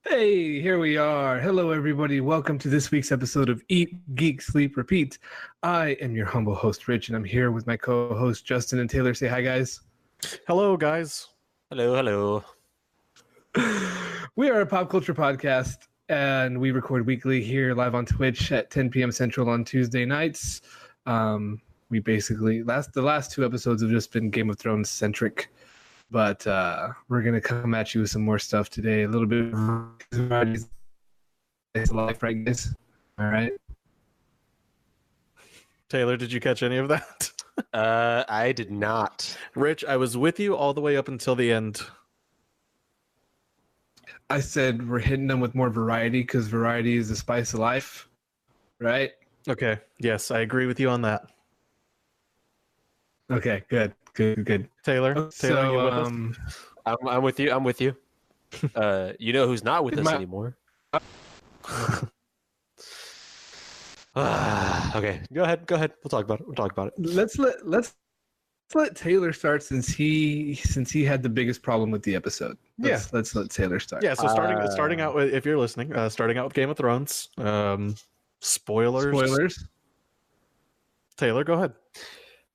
Hey, here we are. Hello, everybody. Welcome to this week's episode of Eat Geek Sleep Repeat. I am your humble host, Rich, and I'm here with my co-hosts, Justin and Taylor. Say hi, guys. Hello, guys. Hello. We are a pop culture podcast, and we record weekly here live on Twitch at 10 p.m. Central on Tuesday nights. We basically the last two episodes have just been Game of Thrones centric. But we're going to come at you with some more stuff today. A little bit of life, right, guys? All right. Taylor, did you catch any of that? I did not. Rich, I was with you all the way up until the end. I said we're hitting them with more variety because variety is the spice of life, right? Okay. Yes, I agree with you on that. Okay, good. Taylor, So, you with us? I'm with you. You know who's not with us anymore? Okay, go ahead. We'll talk about it. Let's let Taylor start since he had the biggest problem with the episode. Let's let Taylor start. Yeah. So starting out with, if you're listening, starting out with Game of Thrones. Spoilers. Taylor, go ahead.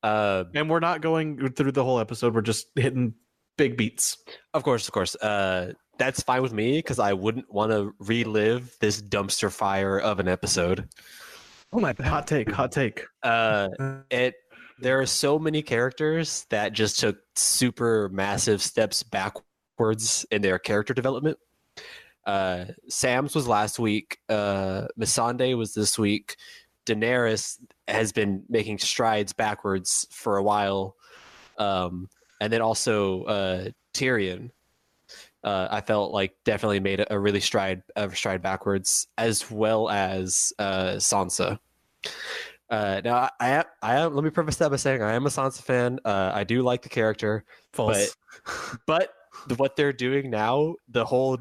And we're not going through the whole episode. We're just hitting big beats. Of course. That's fine with me because I wouldn't want to relive this dumpster fire of an episode. Oh my God. Hot take. There are so many characters that just took super massive steps backwards in their character development. Sam's was last week. Missandei was this week. Daenerys has been making strides backwards for a while. And then also Tyrion, I felt like definitely made a really stride backwards, as well as Sansa. Now, I let me preface that by saying I am a Sansa fan. I do like the character. False. But what they're doing now, the whole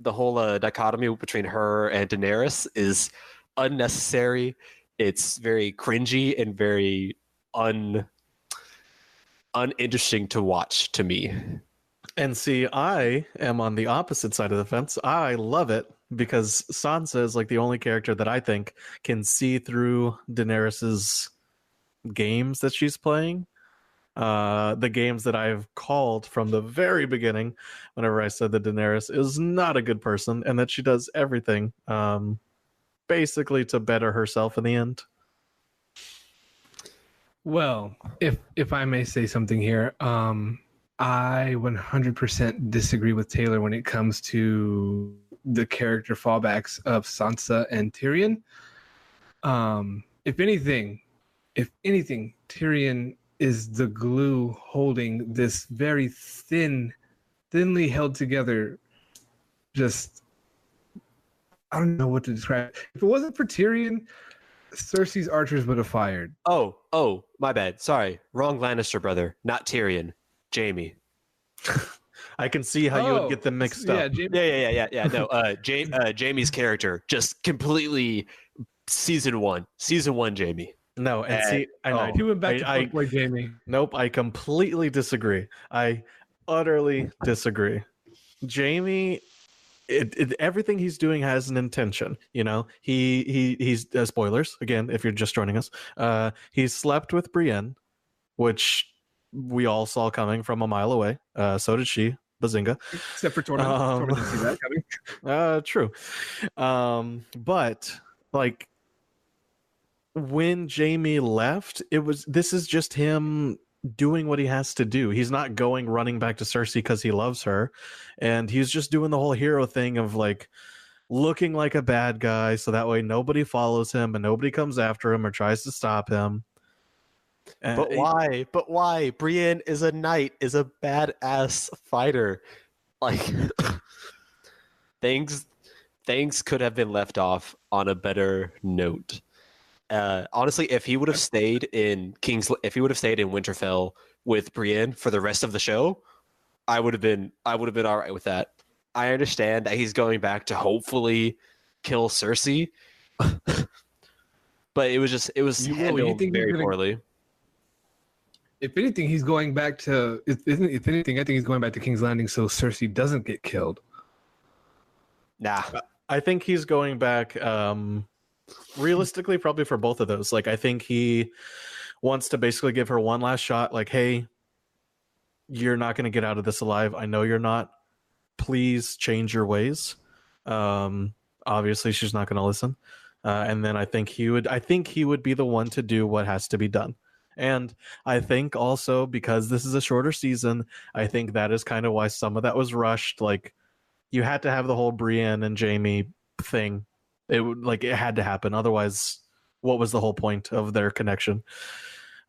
dichotomy between her and Daenerys is unnecessary. It's very cringy and very uninteresting to watch to me. And see, I am on the opposite side of the fence. I love it because Sansa is like the only character that I think can see through Daenerys's games that she's playing. The games that I've called from the very beginning whenever I said that Daenerys is not a good person and that she does everything basically to better herself in the end. Well, if I may say something here, I 100% disagree with Taylor when it comes to the character fallbacks of Sansa and Tyrion. If anything, Tyrion is the glue holding this very thinly held together. Just, I don't know what to describe. If it wasn't for Tyrion, Cersei's archers would have fired. Oh, my bad. Sorry, wrong Lannister brother, not Tyrion. Jaime. I can see how you would get them mixed up. Yeah. No, Jaime's character just completely season one Jaime. No, and see, he went back to fuckboy Jaime. Nope, I completely disagree. I utterly disagree. Jaime, everything he's doing has an intention. You know, he's spoilers again if you're just joining us. He slept with Brienne, which we all saw coming from a mile away. So did she. Bazinga. Except for Tormund. Tormund didn't see that coming. True. But like when Jaime left, this is just him doing what he has to do. He's not running back to Cersei because he loves her, and he's just doing the whole hero thing of like looking like a bad guy so that way nobody follows him and nobody comes after him or tries to stop him. But why? Brienne is a knight, is a badass fighter. Like things could have been left off on a better note. Honestly, if he would have stayed in Winterfell with Brienne for the rest of the show, I would have been all right with that. I understand that he's going back to hopefully kill Cersei, but it was handled very poorly. If anything, he's going back to. If anything, I think he's going back to King's Landing so Cersei doesn't get killed. Nah. I think he's going back. Realistically, probably for both of those. Like, I think he wants to basically give her one last shot. Like, hey, you're not going to get out of this alive. I know you're not. Please change your ways. Obviously, she's not going to listen. And then I think he would be the one to do what has to be done. And I think also because this is a shorter season, I think that is kind of why some of that was rushed. Like, you had to have the whole Brienne and Jamie thing. It had to happen. Otherwise, what was the whole point of their connection?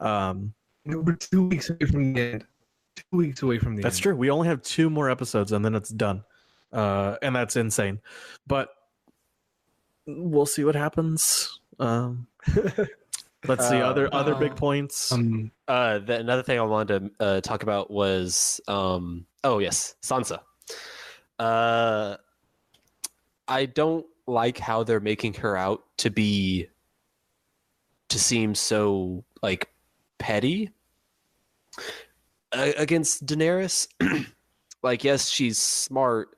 We're 2 weeks away from the end. 2 weeks away from the end. That's true. We only have 2 more episodes and then it's done. And that's insane. But we'll see what happens. Let's see other big points. Another thing I wanted to talk about was Sansa. I don't like how they're making her out to seem so like petty against Daenerys. Like, yes, she's smart,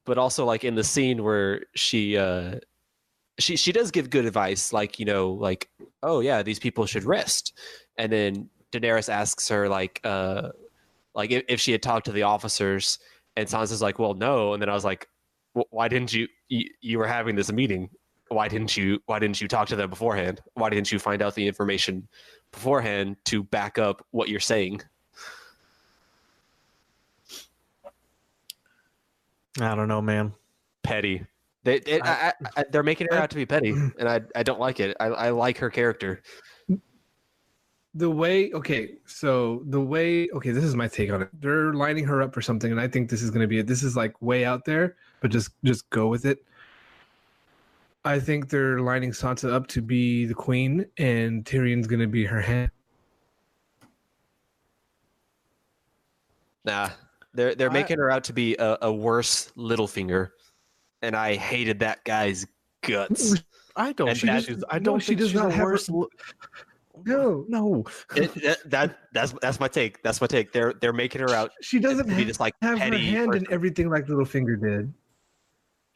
but also like in the scene where she does give good advice, like, you know, like, oh yeah, these people should rest. And then Daenerys asks her like if she had talked to the officers, and Sansa's like, well, no. And then I was like, why didn't you were having this meeting? Why didn't you talk to them beforehand? Why didn't you find out the information beforehand to back up what you're saying? I don't know, man. Petty. They're making her out to be petty, and I don't like it. I like her character. Okay, this is my take on it. They're lining her up for something, and I think this is going to be it. This is like way out there, but just go with it. I think they're lining Sansa up to be the queen, and Tyrion's going to be her hand. Nah, they're making her out to be a worse Littlefinger, and I hated that guy's guts. I don't. She does not have worse. No. That's my take. That's my take. They're making her out. She doesn't to be this like have her petty hand person. in everything like Littlefinger did.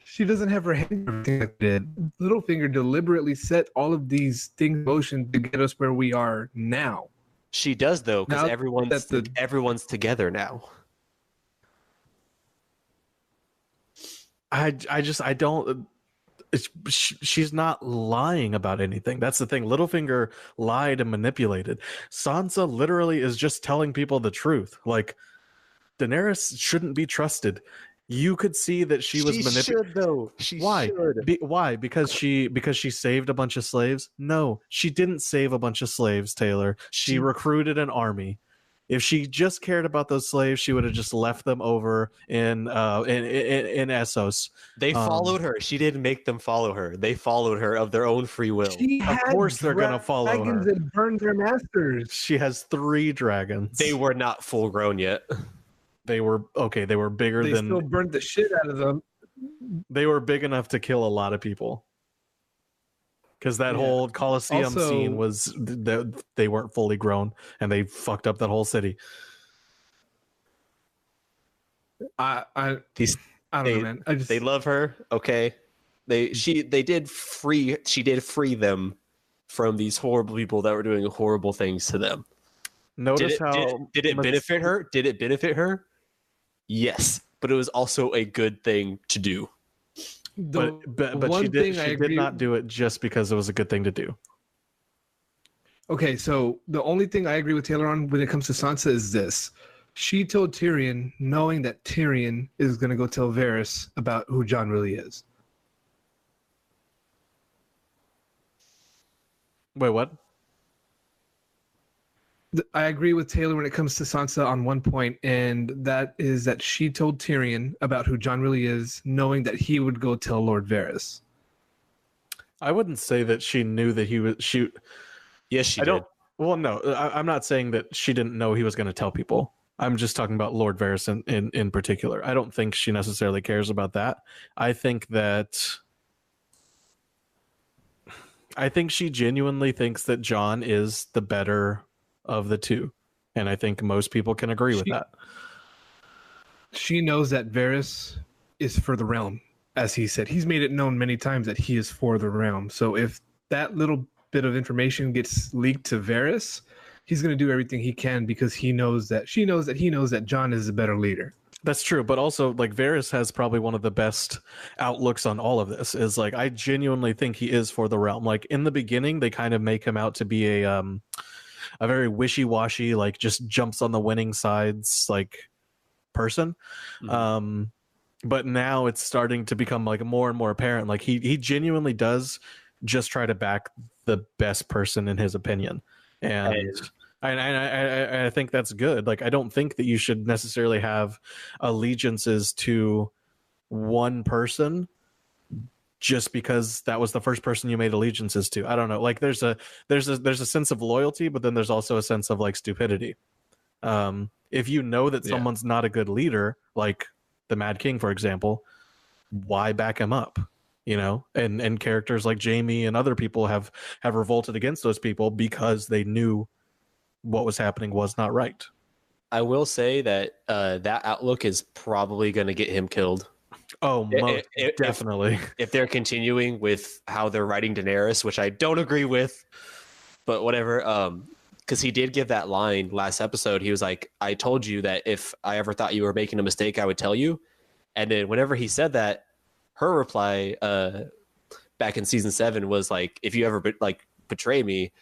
She doesn't have her hand in everything like did. Littlefinger deliberately set all of these things in motion to get us where we are now. She does though, because everyone's together now. I don't. She's not lying about anything. That's the thing. Littlefinger lied and manipulated. Sansa literally is just telling people the truth. Like, Daenerys shouldn't be trusted. You could see that she was manipulated. Though. Why? Why? Because she saved a bunch of slaves? No, she didn't save a bunch of slaves, Taylor. She recruited an army. If she just cared about those slaves, she would have just left them over in Essos. They followed her. She didn't make them follow her. They followed her of their own free will. Of course they're going to follow her. Dragons that burned their masters. She has 3 dragons. They were not full grown yet. They were They were bigger They than. still burned the shit out of them. They were big enough to kill a lot of people. Because that whole Colosseum scene was they weren't fully grown and they fucked up that whole city. I don't know, man. They love her. Okay, she did free them from these horrible people that were doing horrible things to them. Notice did it benefit her? Did it benefit her? Yes, but it was also a good thing to do. But she did not do it just because it was a good thing to do. Okay, so the only thing I agree with Taylor on when it comes to Sansa is this. She told Tyrion, knowing that Tyrion is going to go tell Varys about who Jon really is. Wait, what? I agree with Taylor when it comes to Sansa on one point, and that is that she told Tyrion about who Jon really is, knowing that he would go tell Lord Varys. I wouldn't say that she knew that he was. Yes, she did. Well, no, I'm not saying that she didn't know he was going to tell people. I'm just talking about Lord Varys in particular. I don't think she necessarily cares about that. I think she genuinely thinks that Jon is the better of the two, and I think most people can agree with that. She knows that Varys is for the realm, as he said, he's made it known many times that he is for the realm. So if that little bit of information gets leaked to Varys, he's going to do everything he can because he knows that Jon is a better leader. That's true, but also like Varys has probably one of the best outlooks on all of this. Is like I genuinely think he is for the realm. Like in the beginning, they kind of make him out to be a very wishy-washy, like just jumps on the winning sides like person. Mm-hmm. But now it's starting to become like more and more apparent. Like he genuinely does just try to back the best person in his opinion, and I think that's good. Like I don't think that you should necessarily have allegiances to one person just because that was the first person you made allegiances to. I don't know. Like there's a sense of loyalty, but then there's also a sense of like stupidity. If you know that someone's not a good leader, like the Mad King, for example, why back him up? You know, and characters like Jaime and other people have revolted against those people because they knew what was happening was not right. I will say that that outlook is probably going to get him killed. Oh, definitely. If they're continuing with how they're writing Daenerys, which I don't agree with, but whatever. Because he did give that line last episode. He was like, "I told you that if I ever thought you were making a mistake, I would tell you." And then whenever he said that, her reply back in season 7 was like, "If you ever betray me,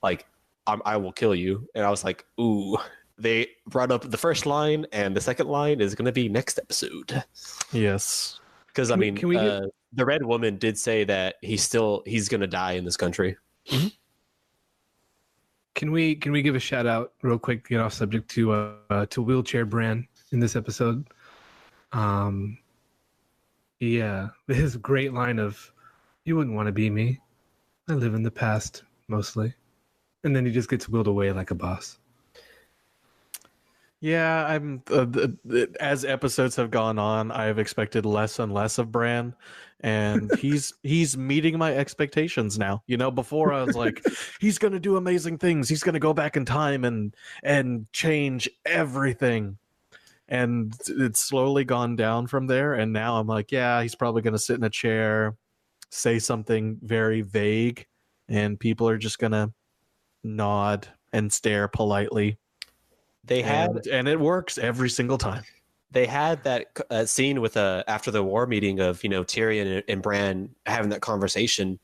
like I will kill you." And I was like, "Ooh." They brought up the first line, and the second line is going to be next episode. Yes, because the Red Woman did say that he's going to die in this country. Mm-hmm. Can we give a shout out real quick, get off subject to Wheelchair Bran in this episode? Yeah, his great line of, "You wouldn't want to be me. I live in the past mostly," and then he just gets wheeled away like a boss. Yeah, I'm. As episodes have gone on, I have expected less and less of Bran, and he's meeting my expectations now. You know, before I was like, he's gonna do amazing things. He's gonna go back in time and change everything, and it's slowly gone down from there. And now I'm like, yeah, he's probably gonna sit in a chair, say something very vague, and people are just gonna nod and stare politely. And it works every single time. They had that scene with after the war meeting of Tyrion and Bran having that conversation,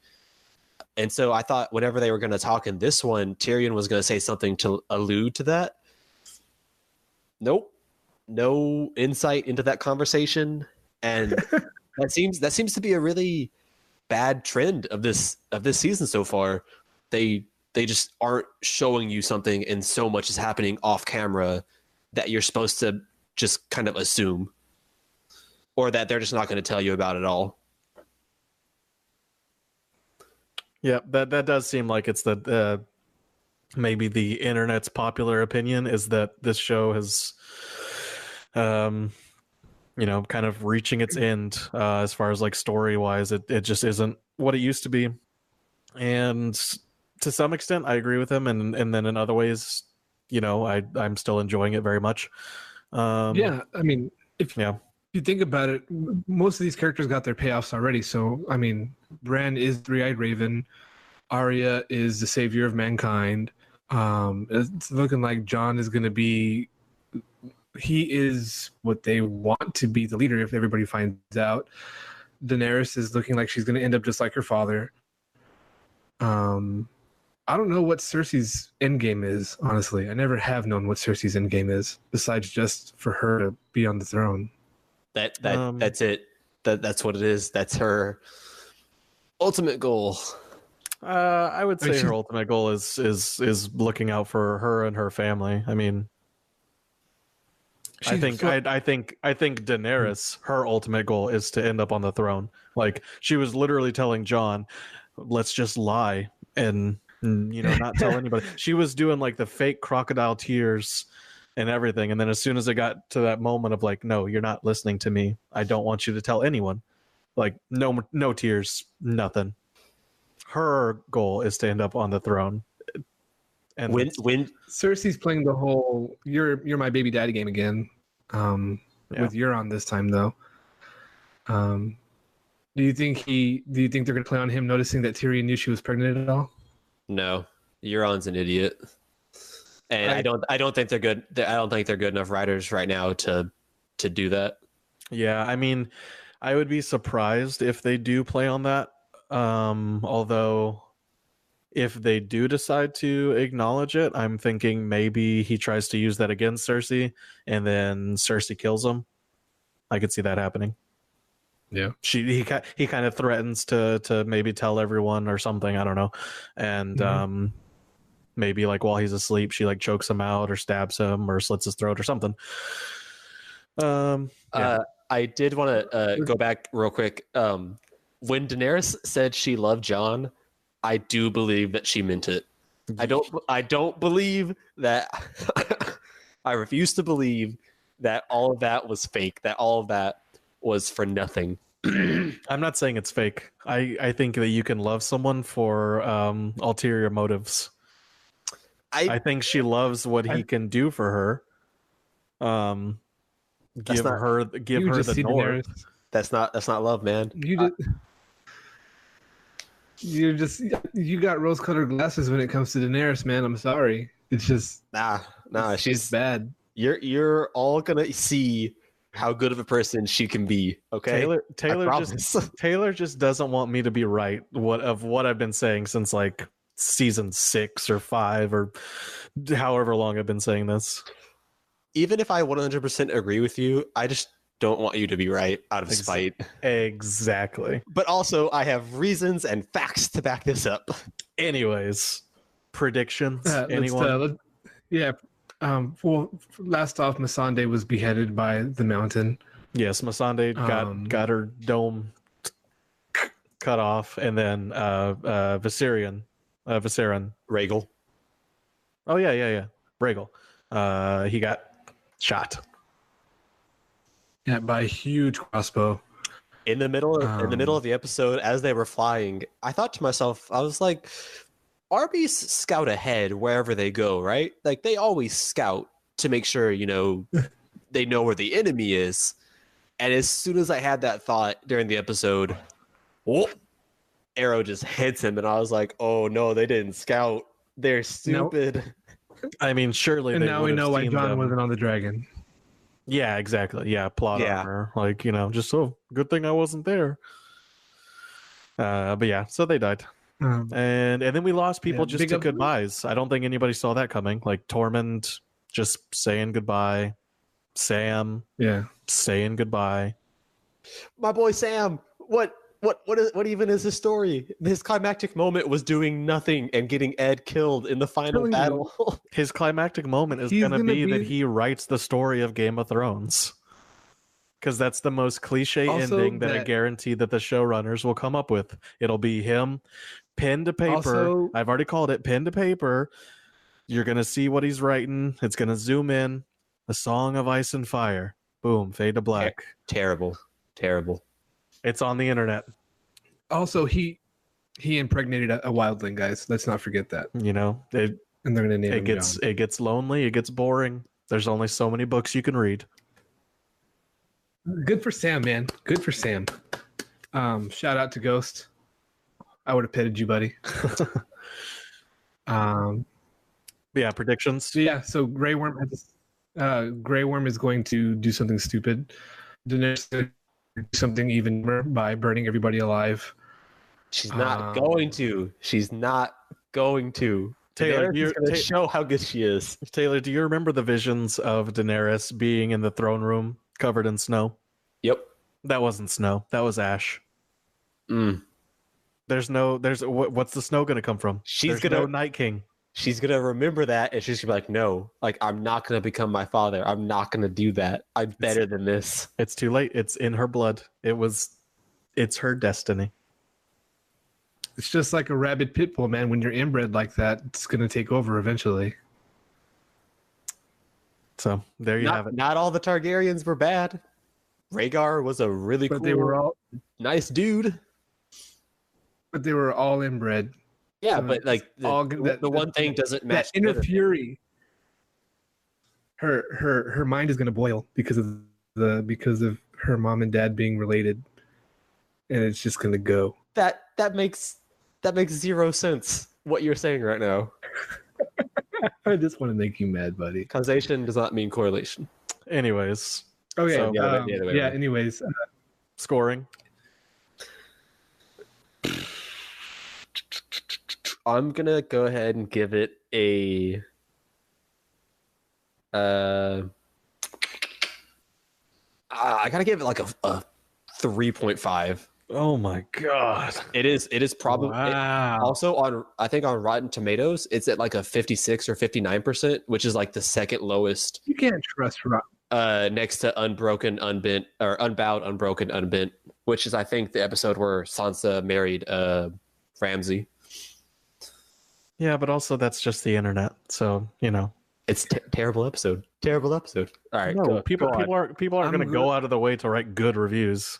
and so I thought whenever they were going to talk in this one, Tyrion was going to say something to allude to that. Nope, no insight into that conversation, and that seems to be a really bad trend of this season so far. They just aren't showing you something, and so much is happening off camera that you're supposed to just kind of assume, or that they're just not going to tell you about it all. Yeah, that does seem like it's the maybe the internet's popular opinion is that this show has, kind of reaching its end as far as like story wise. It just isn't what it used to be, and to some extent, I agree with him, and then in other ways, I'm still enjoying it very much. Yeah, I mean, if you think about it, most of these characters got their payoffs already. So, I mean, Bran is Three-Eyed Raven, Arya is the savior of mankind. It's looking like Jon is going to be. He is what they want to be, the leader. If everybody finds out, Daenerys is looking like she's going to end up just like her father. I don't know what Cersei's endgame is, honestly. I never have known what Cersei's endgame is, besides just for her to be on the throne. That's it. That's what it is. That's her ultimate goal. I would say her ultimate goal is looking out for her and her family. I mean, I think Daenerys, her ultimate goal is to end up on the throne. Like she was literally telling Jon, let's just lie and not tell anybody. She was doing like the fake crocodile tears and everything, and then as soon as it got to that moment of like, no, you're not listening to me, I don't want you to tell anyone, like no tears, nothing. Her goal is to end up on the throne. And when Cersei's playing the whole you're my baby daddy game again, with Euron this time though. Do you think they're gonna play on him noticing that Tyrion knew she was pregnant at all? No, Euron's an idiot, and I don't think they're good. I don't think they're good enough writers right now to do that. Yeah, I mean, I would be surprised if they do play on that. Although, if they do decide to acknowledge it, I'm thinking maybe he tries to use that against Cersei, and then Cersei kills him. I could see that happening. Yeah. He kind of threatens to maybe tell everyone or something. I don't know, and maybe like while he's asleep, she like chokes him out or stabs him or slits his throat or something. Yeah. I did want to go back real quick. When Daenerys said she loved Jon, I do believe that she meant it. I don't believe that. I refuse to believe that all of that was fake. That all of that was for nothing. I'm not saying it's fake. I think that you can love someone for ulterior motives. I think she loves what he can do for her. Give her the North. That's not love, man. You got rose-colored glasses when it comes to Daenerys, man. I'm sorry. It's just she's bad. You're all gonna see how good of a person she can be. Okay, Taylor just doesn't want me to be right. What I've been saying since like season 6 or 5 or however long I've been saying this. Even if I 100% agree with you, I just don't want you to be right out of spite. Exactly. But also, I have reasons and facts to back this up. Anyways, predictions. Anyone? Well, last off, Missandei was beheaded by the Mountain. Yes, Missandei got her dome cut off, and then Viserion, Rhaegal. Oh yeah, Rhaegal. He got shot. Yeah, by a huge crossbow. In the middle of the episode, as they were flying, I thought to myself, I was like, Arby's scout ahead wherever they go, right? Like they always scout to make sure, they know where the enemy is. And as soon as I had that thought during the episode, arrow just hits him, and I was like, oh no, they didn't scout. They're stupid. Nope. I mean, surely. And they now we know why Jon them. wasn't on the dragon. Yeah, exactly. Yeah, plot armor. Like, just good thing I wasn't there. But yeah, so they died. And then we lost people just to goodbyes. I don't think anybody saw that coming. Like Tormund just saying goodbye. Sam saying goodbye. My boy Sam, what even is his story? His climactic moment was doing nothing and getting Ed killed in the final battle. His climactic moment is going to be that he writes the story of Game of Thrones. Because that's the most cliche ending that I guarantee that the showrunners will come up with. It'll be him, pen to paper. I've already called it, pen to paper. You're going to see what he's writing. It's going to zoom in. A Song of Ice and Fire. Boom, fade to black. Terrible. It's on the internet. Also, he impregnated a wildling, guys. Let's not forget that. And they're going to name him Jon. It gets lonely. It gets boring. There's only so many books you can read. Good for Sam, man. Good for Sam. Shout out to Ghost. I would have petted you, buddy. Yeah, predictions. So Grey Worm is going to do something stupid. Daenerys is going to do something even more by burning everybody alive. She's not going to. She's not going to. Taylor, Daenerys is going to show how good she is. Taylor, do you remember the visions of Daenerys being in the throne room covered in snow? Yep. That wasn't snow. That was ash. What's the snow going to come from? There's no Night King. She's going to remember that, and she's going to be like, no, like, I'm not going to become my father. I'm not going to do that. I'm better than this. It's too late. It's in her blood. It's her destiny. It's just like a rabid pit bull, man. When you're inbred like that, it's going to take over eventually. So there you have it. Not all the Targaryens were bad. Rhaegar was a really cool, they were all nice dude. But they were all inbred. Yeah, but like the one thing doesn't match. That inner fury. Her mind is going to boil because of her mom and dad being related, and it's just gonna go. That makes zero sense. What you're saying right now. I just want to make you mad, buddy. Causation does not mean correlation. Anyways, Okay. So, Yeah. Anyways, scoring. I'm gonna go ahead and give it a. I gotta give it like a 3.5. Oh my god! It is probably wow. also on. I think on Rotten Tomatoes, it's at like a 56 or 59%, which is like the second lowest. You can't trust Rob. Next to Unbroken, Unbent, or Unbowed, Unbroken, Unbent, which is I think the episode where Sansa married Ramsay. Yeah, but also that's just the internet, so you know. It's terrible episode. Terrible episode. All right, No, people aren't going to go good. out of the way to write good reviews.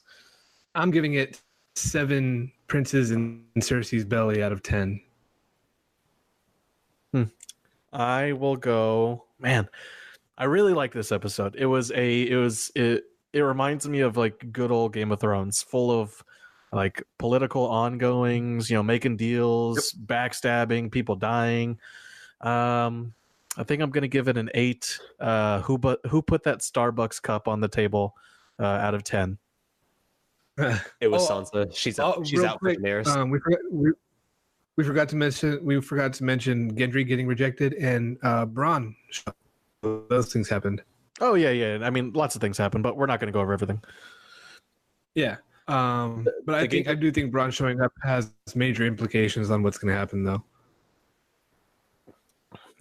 I'm giving it 7 princes in Cersei's belly out of 10. I will go. Man, I really like this episode. It reminds me of like good old Game of Thrones, full of like political ongoings, you know, making deals, backstabbing, people dying. I think I'm gonna give it an 8. Who put that Starbucks cup on the table out of 10? It was Sansa. She's out for Daenerys. We forgot to mention Gendry getting rejected and Bronn. Those things happened. Oh yeah. I mean, lots of things happen, but we're not going to go over everything. Yeah, but I do think Bronn showing up has major implications on what's going to happen, though.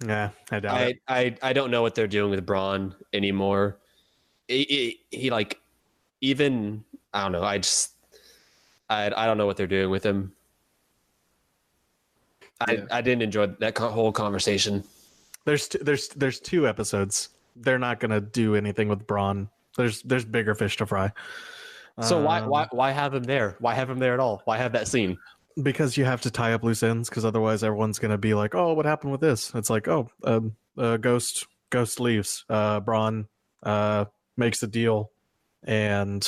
Yeah, I doubt it. I don't know what they're doing with Bronn anymore. He like even I don't know. I don't know what they're doing with him. I didn't enjoy that whole conversation. There's 2 episodes. They're not gonna do anything with Bronn. There's bigger fish to fry. So why have him there? Why have him there at all? Why have that scene? Because you have to tie up loose ends. Because otherwise, everyone's gonna be like, "Oh, what happened with this?" It's like, "Oh, Ghost leaves. Bronn makes a deal and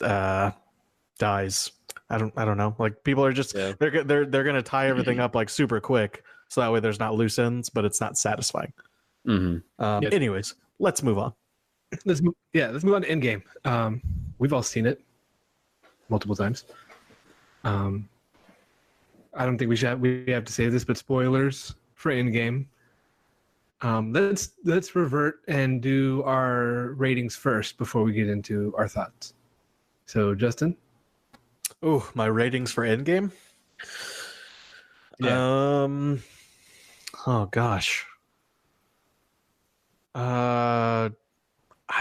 dies." I don't know. Like people are just they're gonna tie everything up like super quick, so that way there's not loose ends, but it's not satisfying. Mm-hmm. Anyways, let's move on. Let's move on to Endgame. We've all seen it multiple times. I don't think we have to say this, but spoilers for Endgame. Let's revert and do our ratings first before we get into our thoughts. So, Justin? Oh, my ratings for Endgame? Yeah. Oh gosh. I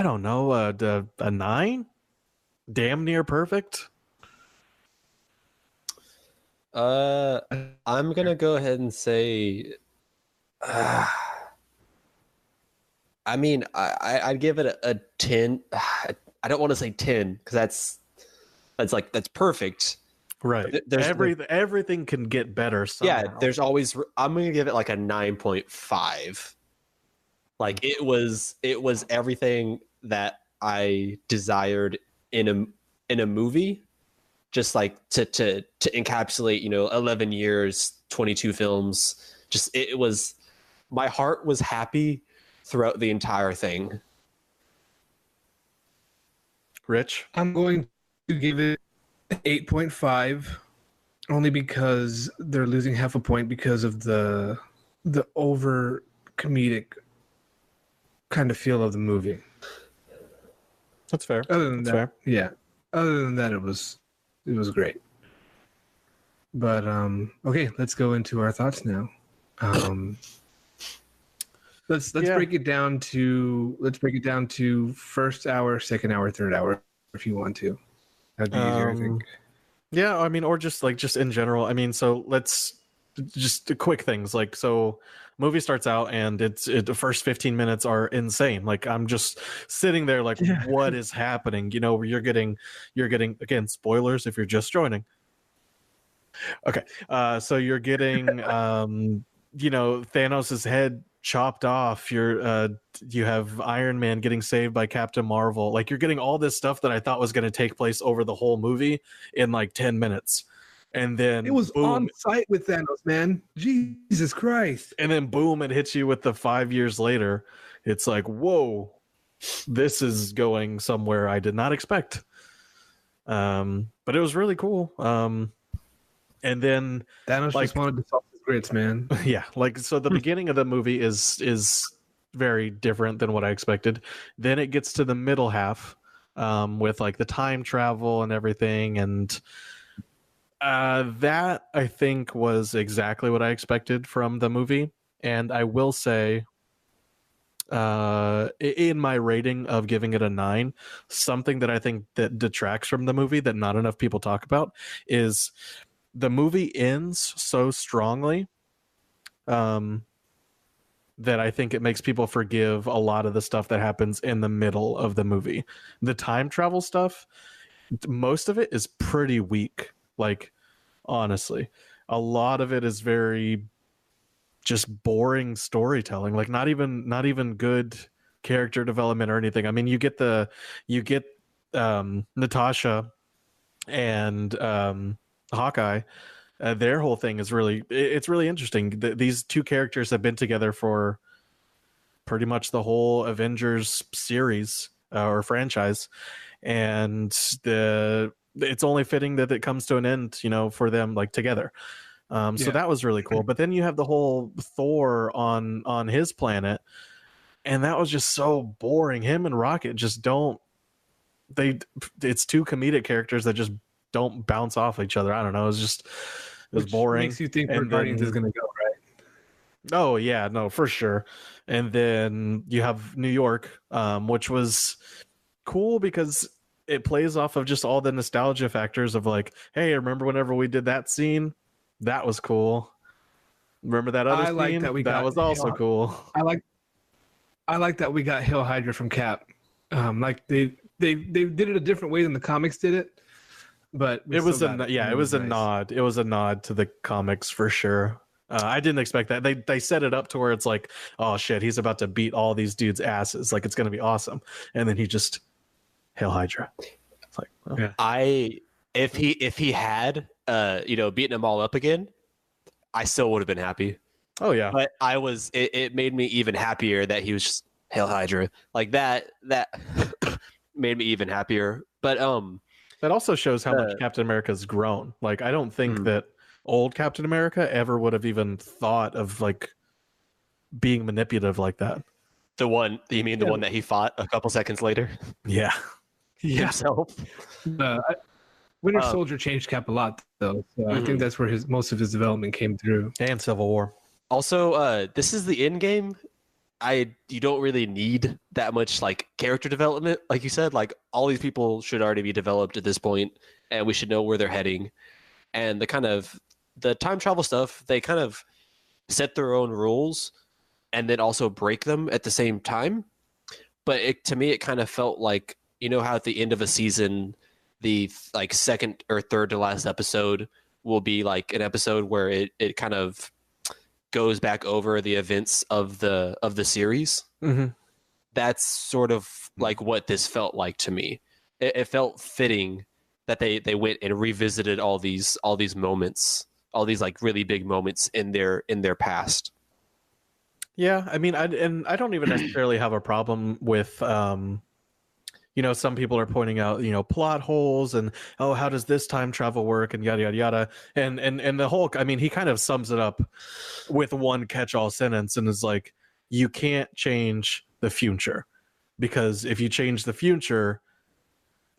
don't know. A 9? Damn near perfect. I'm gonna go ahead and say. I mean, I'd give it a 10. I don't want to say 10 because that's perfect. Right. Everything can get better somehow. Yeah, there's always. I'm gonna give it like a 9.5. Like it was everything that I desired in a movie, just like to encapsulate 11 years, 22 films. Just it was, my heart was happy throughout the entire thing. Rich? I'm going to give it 8.5, only because they're losing half a point because of the over comedic kind of feel of the movie. That's fair. Other than That's that, fair. yeah. Other than that, it was great. But okay, let's go into our thoughts now. Let's break it down to first hour, second hour, third hour, if you want to. That'd be easier, I think. Yeah, I mean, or just in general. I mean, so let's just quick things. Like, so movie starts out and the first 15 minutes are insane. Like I'm just sitting there like, what is happening? You're getting again, spoilers if you're just joining. Okay. So you're getting Thanos's head chopped off. You have Iron Man getting saved by Captain Marvel. Like, you're getting all this stuff that I thought was going to take place over the whole movie in like 10 minutes. And then It was boom, on site with Thanos, man. Jesus Christ. and then boom, it hits you with the 5 years later. It's like, whoa, this is going somewhere I did not expect. But it was really cool. And then Thanos like, just wanted to solve his grits, man. yeah, like, so the beginning of the movie is very different than what I expected. Then it gets to the middle half, with like the time travel and everything, and that I think was exactly what I expected from the movie. And I will say, in my rating of giving it a 9, something that I think that detracts from the movie that not enough people talk about is the movie ends so strongly, that I think it makes people forgive a lot of the stuff that happens in the middle of the movie. The time travel stuff, most of it is pretty weak. Like, honestly, a lot of it is very just boring storytelling. Like, not even good character development or anything. I mean, you get Natasha and Hawkeye. Their whole thing is it's really interesting. These two characters have been together for pretty much the whole Avengers series, or franchise, and it's only fitting that it comes to an end, for them, like, together. So that was really cool. But then you have the whole Thor on his planet, and that was just so boring. Him and Rocket just don't. It's two comedic characters that just don't bounce off each other. I don't know. It was boring. Makes you think where Guardians is going to go, right? Oh yeah, no, for sure. And then you have New York, which was cool because it plays off of just all the nostalgia factors of like, hey, remember whenever we did that scene? That was cool. Remember that other scene? That was also cool. I like that we got Hail Hydra from Cap. Like they did it a different way than the comics did it, but it was a nod. It was a nod to the comics for sure. I didn't expect that. They set it up to where it's like, oh shit, he's about to beat all these dudes' asses. Like, it's gonna be awesome, and then he just Hail Hydra. It's like, oh. Yeah. If he had beaten them all up again, I still would have been happy. Oh yeah, but it made me even happier that he was just Hail Hydra. Like that made me even happier. But that also shows how much Captain America's grown. Like, I don't think that old Captain America ever would have even thought of like being manipulative like that. The one that he fought a couple seconds later? Yeah. Himself. Winter Soldier changed Cap a lot, though. So I think that's where most of his development came through. And Civil War. Also, this is the end game. You don't really need that much like character development, like you said. Like, all these people should already be developed at this point, and we should know where they're heading. And the time travel stuff, they kind of set their own rules, and then also break them at the same time. But to me, it kind of felt like, how at the end of a season, the like second or third to last episode will be like an episode where it kind of goes back over the events of the series. Mm-hmm. That's sort of like what this felt like to me. It felt fitting that they went and revisited all these moments, all these like really big moments in their past. Yeah, I mean, I don't even necessarily have a problem with some people are pointing out, plot holes and, oh, how does this time travel work, and yada yada yada. And the Hulk, I mean, he kind of sums it up with one catch-all sentence and is like, you can't change the future, because if you change the future,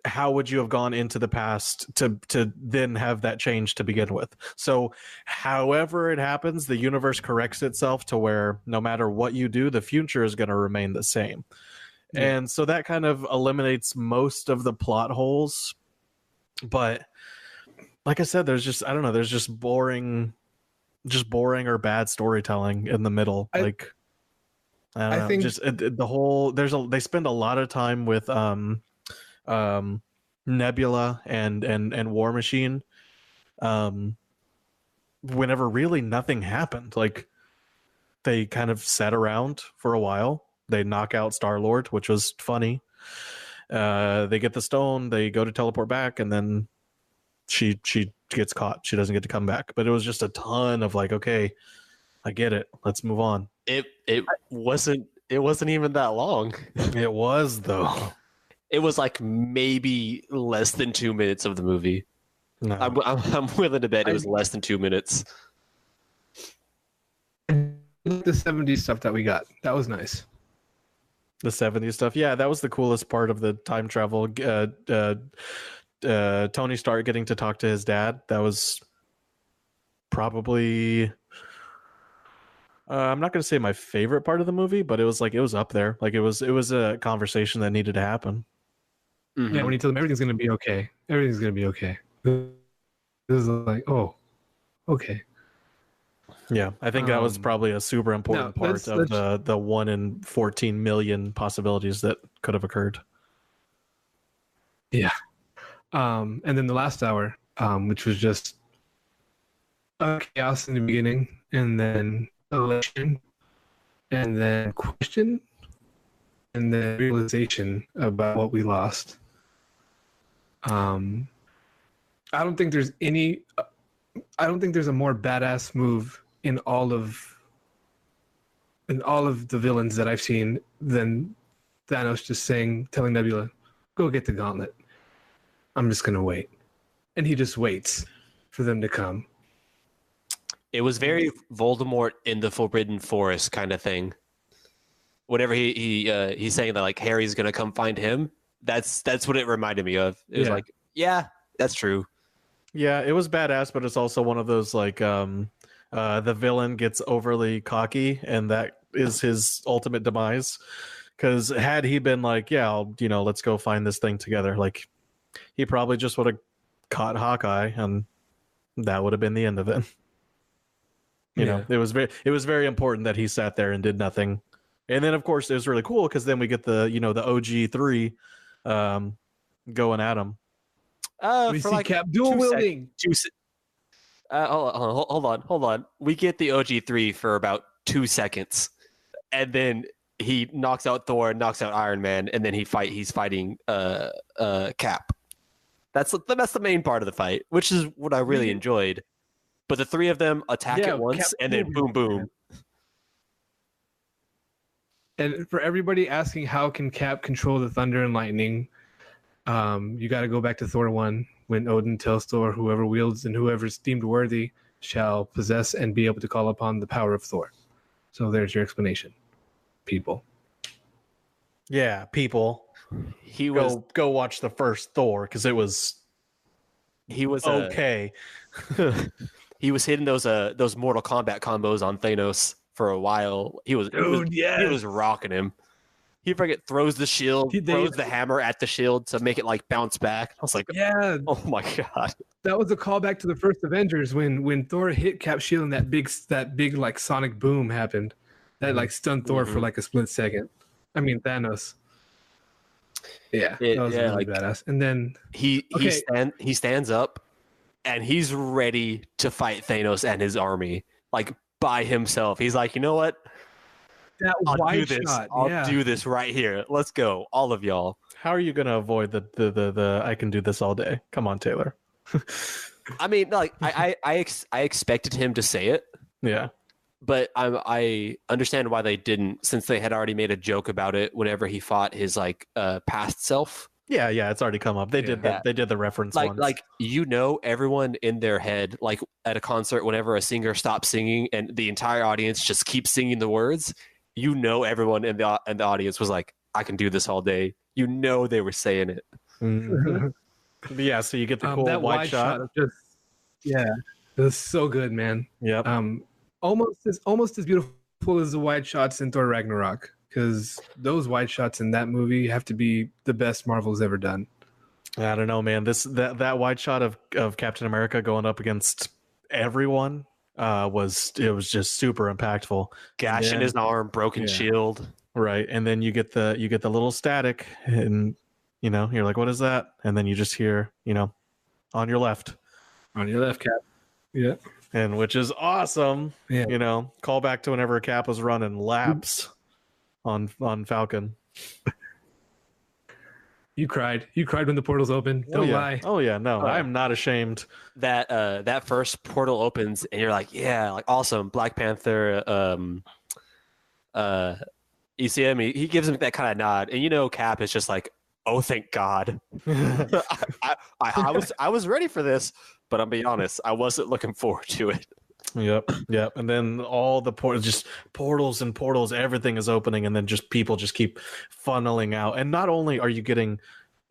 how would you have gone into the past to then have that change to begin with? So however it happens, the universe corrects itself to where no matter what you do, the future is going to remain the same. Yeah. And so that kind of eliminates most of the plot holes. But like I said, there's just boring or bad storytelling in the middle. They spend a lot of time with Nebula and War Machine, whenever really nothing happened. Like, they kind of sat around for a while. They knock out Star-Lord, which was funny. They get the stone, they go to teleport back, and then she gets caught. She doesn't get to come back. But it was just a ton of like, okay, I get it. Let's move on. It wasn't even that long. It was, though. It was like maybe less than 2 minutes of the movie. No. I'm willing to bet it was less than 2 minutes. The 70s stuff that we got, that was nice. The 70s stuff. Yeah, that was the coolest part of the time travel. Tony Stark getting to talk to his dad. That was probably... I'm not going to say my favorite part of the movie, but it was up there. Like it was a conversation that needed to happen. Mm-hmm. Yeah, when he told him everything's going to be okay. Everything's going to be okay. This is like, oh, okay. Yeah, I think that was probably a super important part of the 1 in 14 million possibilities that could have occurred. Yeah. And then the last hour, which was just chaos in the beginning, and then election, and then question, and then realization about what we lost. I don't think there's a more badass move in all of the villains that I've seen than Thanos just telling Nebula, go get the gauntlet. I'm just gonna wait. And he just waits for them to come. It was very Voldemort in the Forbidden Forest kind of thing. Whenever he's saying that like Harry's gonna come find him, that's what it reminded me of. It was like, yeah, that's true. Yeah, it was badass, but it's also one of those like the villain gets overly cocky, and that is his ultimate demise. Because had he been like, yeah, let's go find this thing together, like he probably just would have caught Hawkeye, and that would have been the end of it. You know, it was very important that he sat there and did nothing. And then of course it was really cool because then we get the the OG3 going at him. We see Cap dual wielding. Hold on. We get the OG3 for about 2 seconds, and then he knocks out Thor, knocks out Iron Man, and then he's fighting Cap. That's the main part of the fight, which is what I really enjoyed. But the three of them attack at once, Cap, and then boom, boom. And for everybody asking how can Cap control the thunder and lightning, you got to go back to Thor 1 when Odin tells Thor, whoever wields and whoever is deemed worthy shall possess and be able to call upon the power of Thor. So there's your explanation, people. Yeah, people. Go watch the first Thor because he was okay. He was hitting those Mortal Kombat combos on Thanos for a while. He was rocking him. He throws the shield, throws the hammer at the shield to make it like bounce back. I was like, yeah, oh my god, that was a callback to the first Avengers when Thor hit Cap's shield and that big like sonic boom happened, that like stunned Thor for like a split second. I mean Thanos. Yeah, that was really badass. And then he stands up and he's ready to fight Thanos and his army like by himself. He's like, you know what? I'll do this right here. Let's go, all of y'all. How are you going to avoid the I can do this all day? Come on, Taylor. I mean, like I expected him to say it. Yeah. But I understand why they didn't, since they had already made a joke about it whenever he fought his like past self. Yeah, it's already come up. They did that. They did the reference once. Like everyone in their head, like at a concert, whenever a singer stops singing and the entire audience just keeps singing the words, everyone in the audience was like, "I can do this all day." They were saying it. Mm-hmm. Yeah, so you get the cool that wide shot. It was so good, man. Yep. Almost as beautiful as the wide shots in Thor Ragnarok, because those wide shots in that movie have to be the best Marvel's ever done. I don't know, man. That wide shot of Captain America going up against everyone was just super impactful. Gash in his arm, broken shield. Right, and then you get the little static, and you're like, what is that? And then you just hear, on your left, Cap. Yeah. and which is awesome. Yeah. You know, call back to whenever Cap was running laps on Falcon. You cried. You cried when the portals opened. Don't lie. Oh yeah, no, I'm not ashamed. That first portal opens and you're like, yeah, like awesome. Black Panther. You see him. He gives him that kind of nod, and you know, Cap is just like, oh, thank God. I was ready for this, but I'll be honest, I wasn't looking forward to it. Yep. And then all the portals and portals, everything is opening, and then just people just keep funneling out. And not only are you getting,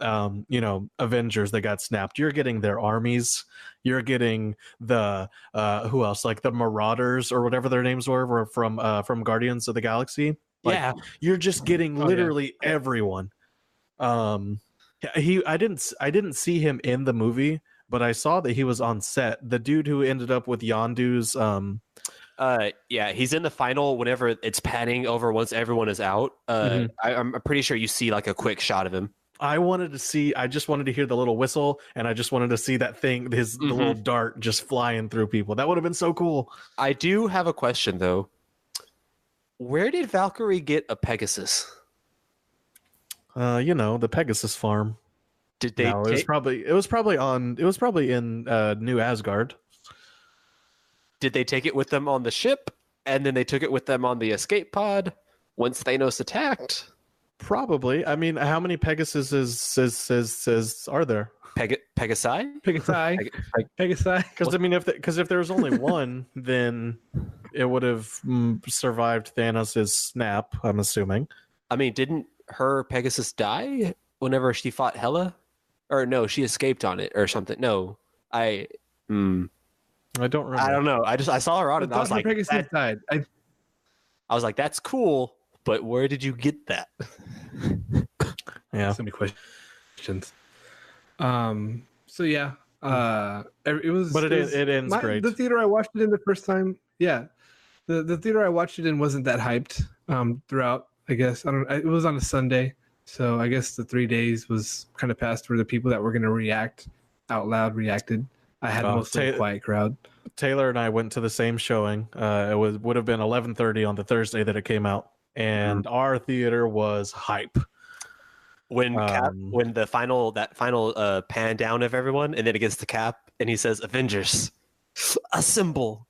Avengers that got snapped, you're getting their armies. You're getting the who else? Like the Marauders or whatever their names were from Guardians of the Galaxy. Like, yeah, you're just getting literally everyone. I didn't see him in the movie, but I saw that he was on set. The dude who ended up with Yondu's he's in the final whenever it's panning over once everyone is out. I'm pretty sure you see like a quick shot of him. I just wanted to hear the little whistle, and I just wanted to see that thing, the little dart just flying through people. That would have been so cool. I do have a question though. Where did Valkyrie get a Pegasus? The Pegasus farm. Did they? No, it was probably in New Asgard. Did they take it with them on the ship, and then they took it with them on the escape pod once Thanos attacked? Probably. I mean, how many Pegasuses are there? Pegasi? Pegasi. Because I mean, if there was only one, then it would have survived Thanos' snap. I'm assuming. I mean, didn't her Pegasus die whenever she fought Hela? Or no, she escaped on it or something. No, I don't remember. I don't know. I saw her on it. And I was like, Pegasus died. I was like, that's cool, but where did you get that? Yeah, so many questions. So yeah, it was. But it ends great. The theater I watched it in the first time. Yeah, the theater I watched it in wasn't that hyped. Throughout, I guess it was on a Sunday. So I guess the 3 days was kind of past where the people that were going to react out loud reacted. I had mostly a quiet crowd. Taylor and I went to the same showing. It would have been 11:30 on the Thursday that it came out, and our theater was hype. When the final pan down of everyone, and then it gets to Cap, and he says, "Avengers, assemble."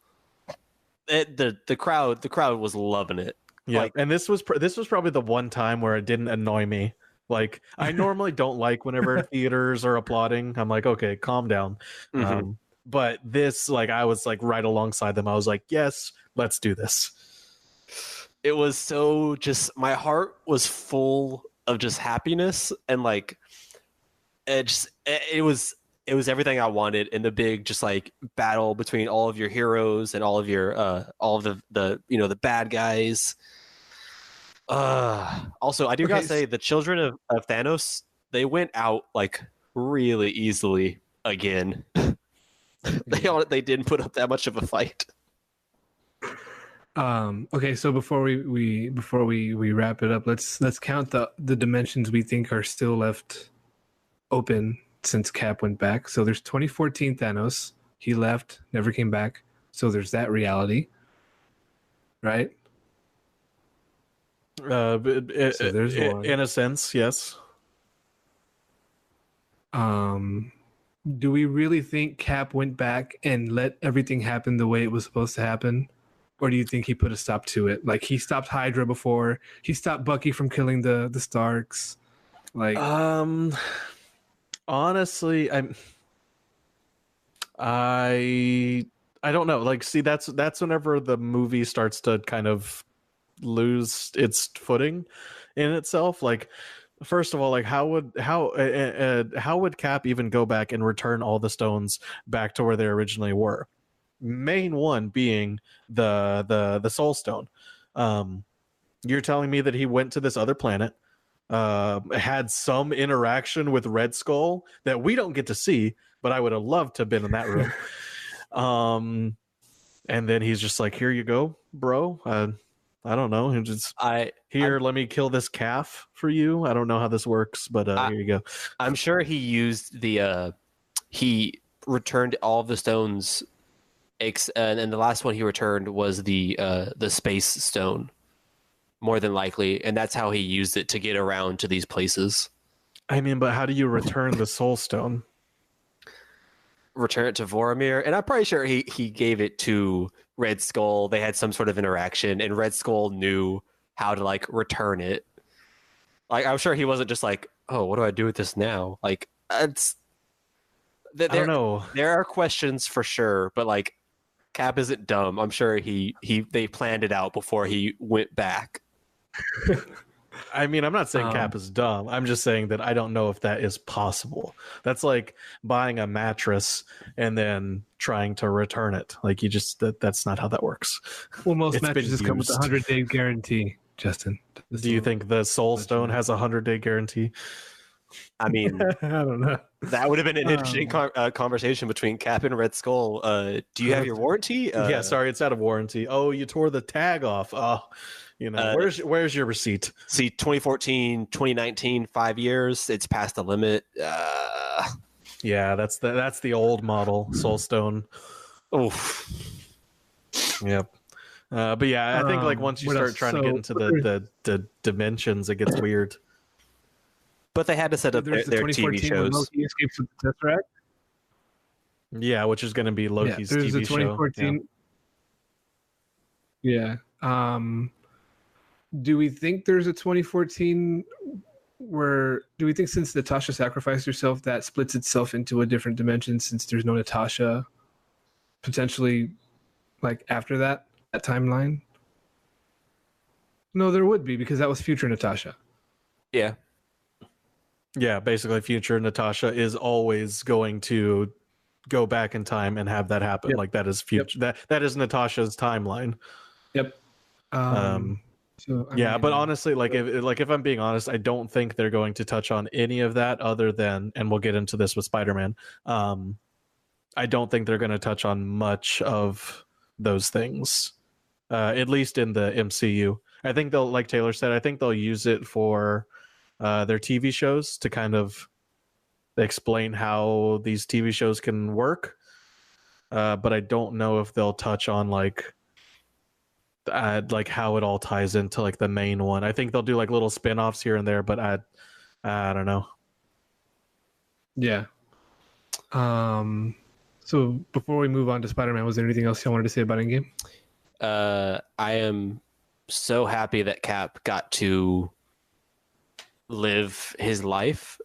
The crowd was loving it. Yeah, and this was probably the one time where it didn't annoy me. Like, I normally don't like whenever theaters are applauding. I'm like, okay, calm down. But this, like, I was like right alongside them. I was like, yes, let's do this. It was so just, my heart was full of just happipiness, and like it was everything I wanted in the big just like battle between all of your heroes and all of your all of the bad guys. Also, I do gotta say, the children of Thanos, they went out like really easily again. They didn't put up that much of a fight. Okay, so before we wrap it up, let's count the dimensions we think are still left open since Cap went back. So there's 2014 Thanos. He left, never came back. So there's that reality, right? So there's one. In a sense, yes. Do we really think Cap went back and let everything happen the way it was supposed to happen? Or do you think he put a stop to it? Like, he stopped Hydra before. He stopped Bucky from killing the Starks. Like, honestly, I don't know. Like, see, that's whenever the movie starts to kind of lose its footing in itself. Like, first of all, like, how would Cap even go back and return all the stones back to where they originally were? Main one being the Soul Stone. You're telling me that he went to this other planet, had some interaction with Red Skull that we don't get to see, but I would have loved to have been in that room. And then he's just like, here you go, bro. I don't know. Let me kill this calf for you. I don't know how this works, but here you go. I'm sure he used he returned all of the stones And then the last one he returned was the space stone, more than likely, and that's how he used it to get around to these places. I mean, but how do you return the soul stone? Return it to Voromir, and I'm pretty sure he gave it to Red Skull. They had some sort of interaction, and Red Skull knew how to like return it. Like I'm sure he wasn't just like, oh, what do I do with this now? Like it's I don't know. There are questions for sure, but like Cap isn't dumb. I'm sure they planned it out before he went back. I mean, I'm not saying Cap is dumb. I'm just saying that I don't know if that is possible. That's like buying a mattress and then trying to return it. Like you just that's not how that works. Well, most mattresses come with a 100-day guarantee. Justin, do you think the Soul Stone has a 100-day guarantee? I mean, I don't know. That would have been an interesting conversation between Cap and Red Skull. Do you have your warranty? Yeah, sorry, it's out of warranty. Oh, you tore the tag off. Oh, you know, where's your receipt? See, 2014, 2019, 5 years. It's past the limit. Yeah, that's the old model Soulstone. Oof. Yep. But yeah, I think like once you start trying to get into the dimensions, it gets weird. But they had to set up their TV shows. Loki escapes with the Tesseract. Yeah, which is going to be Loki's there's TV a 2014. show. Yeah. Do we think there's a 2014 where? Do we think since Natasha sacrificed herself, that splits itself into a different dimension? Since there's no Natasha, potentially, like after that timeline. No, there would be because that was future Natasha. Yeah. Yeah, basically, future Natasha is always going to go back in time and have that happen. Yep. Like that is future. Yep. That is Natasha's timeline. Yep. But honestly, if I'm being honest, I don't think they're going to touch on any of that other than, and we'll get into this with Spider-Man. I don't think they're going to touch on much of those things, at least in the MCU. I think they'll, like Taylor said, I think they'll use it for their TV shows to kind of explain how these TV shows can work. But I don't know if they'll touch on like how it all ties into like the main one. I think they'll do like little spin-offs here and there, but I don't know. Yeah. So before we move on to Spider-Man, was there anything else you wanted to say about Endgame? I am so happy that Cap got to live his life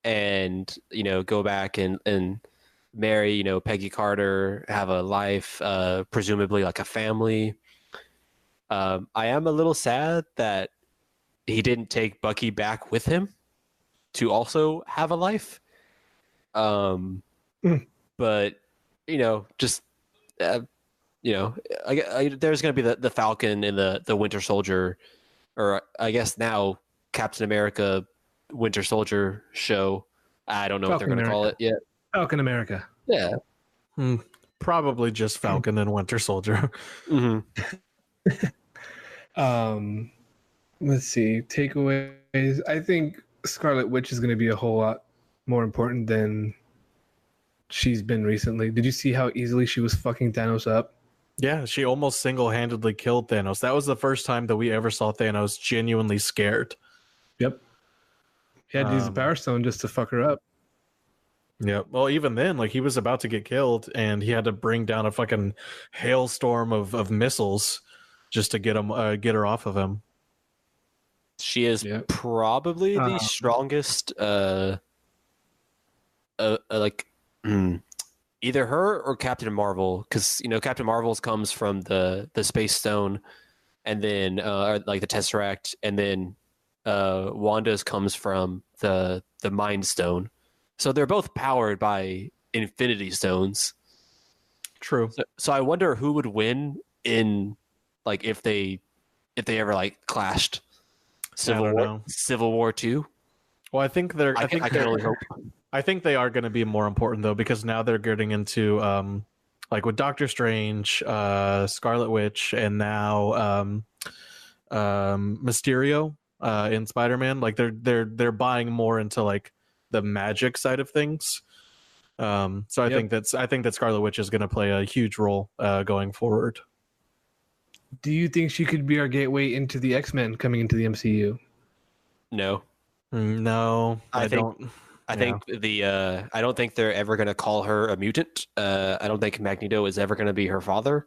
and, you know, go back and marry, you know, Peggy Carter, have a life, presumably like a family. I am a little sad that he didn't take Bucky back with him to also have a life. But, you know, just, you know, there's going to be the Falcon and the Winter Soldier, or I guess now Captain America Winter Soldier show. I don't know what they're going to call it yet. Falcon America. Yeah. Probably just Falcon and Winter Soldier. Mm-hmm. Let's see. Takeaways. I think Scarlet Witch is going to be a whole lot more important than she's been recently. Did you see how easily she was fucking Thanos up? Yeah, she almost single-handedly killed Thanos. That was the first time that we ever saw Thanos genuinely scared. Yep. He had to use the Power Stone just to fuck her up. Yeah. Well, even then, like he was about to get killed, and he had to bring down a fucking hailstorm of missiles just to get her off of him. She is probably the strongest. Either her or Captain Marvel, because you know Captain Marvel's comes from the Space Stone, and then like the Tesseract, and then Wanda's comes from the Mind Stone. So they're both powered by Infinity Stones. True. So I wonder who would win in like if they ever like clashed. Civil War 2. Well, I think they're. I can only hope. I think they are going to be more important though, because now they're getting into like with Doctor Strange, Scarlet Witch, and now Mysterio in Spider-Man. Like they're buying more into like the magic side of things. So I think that Scarlet Witch is going to play a huge role going forward. Do you think she could be our gateway into the X-Men coming into the MCU? No. No, I don't. I think I don't think they're ever going to call her a mutant. I don't think Magneto is ever going to be her father.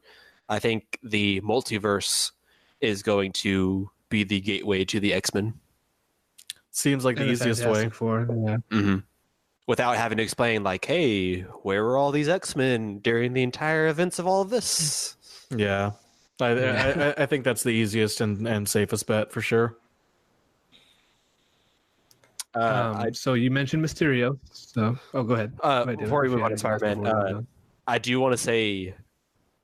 I think the multiverse is going to be the gateway to the X-Men. Seems like the easiest way. Mm-hmm. Without having to explain, like, hey, where were all these X-Men during the entire events of all of this? Yeah. I think that's the easiest and safest bet for sure. So you mentioned Mysterio. So, go ahead. Before we move on to Spider-Man, I do want to say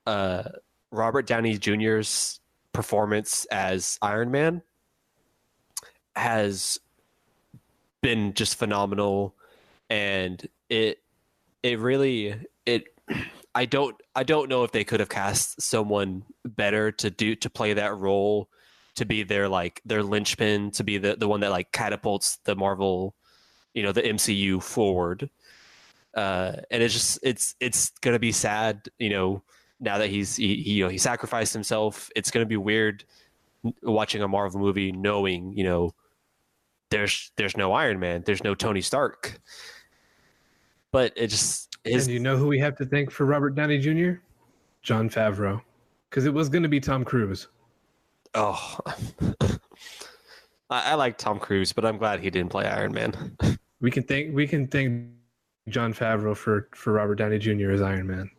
Robert Downey Jr.'s performance as Iron Man has been just phenomenal, and it really I don't know if they could have cast someone better to play that role, to be their linchpin, to be the one that like catapults the Marvel, the MCU forward. And it's gonna be sad, now that he sacrificed himself. It's gonna be weird watching a Marvel movie knowing, there's no Iron Man, there's no Tony Stark. But it just is. And you know who we have to thank for Robert Downey Jr.? Jon Favreau, because it was going to be Tom Cruise. Oh, I like Tom Cruise, but I'm glad he didn't play Iron Man. We can thank Jon Favreau for Robert Downey Jr. as Iron Man.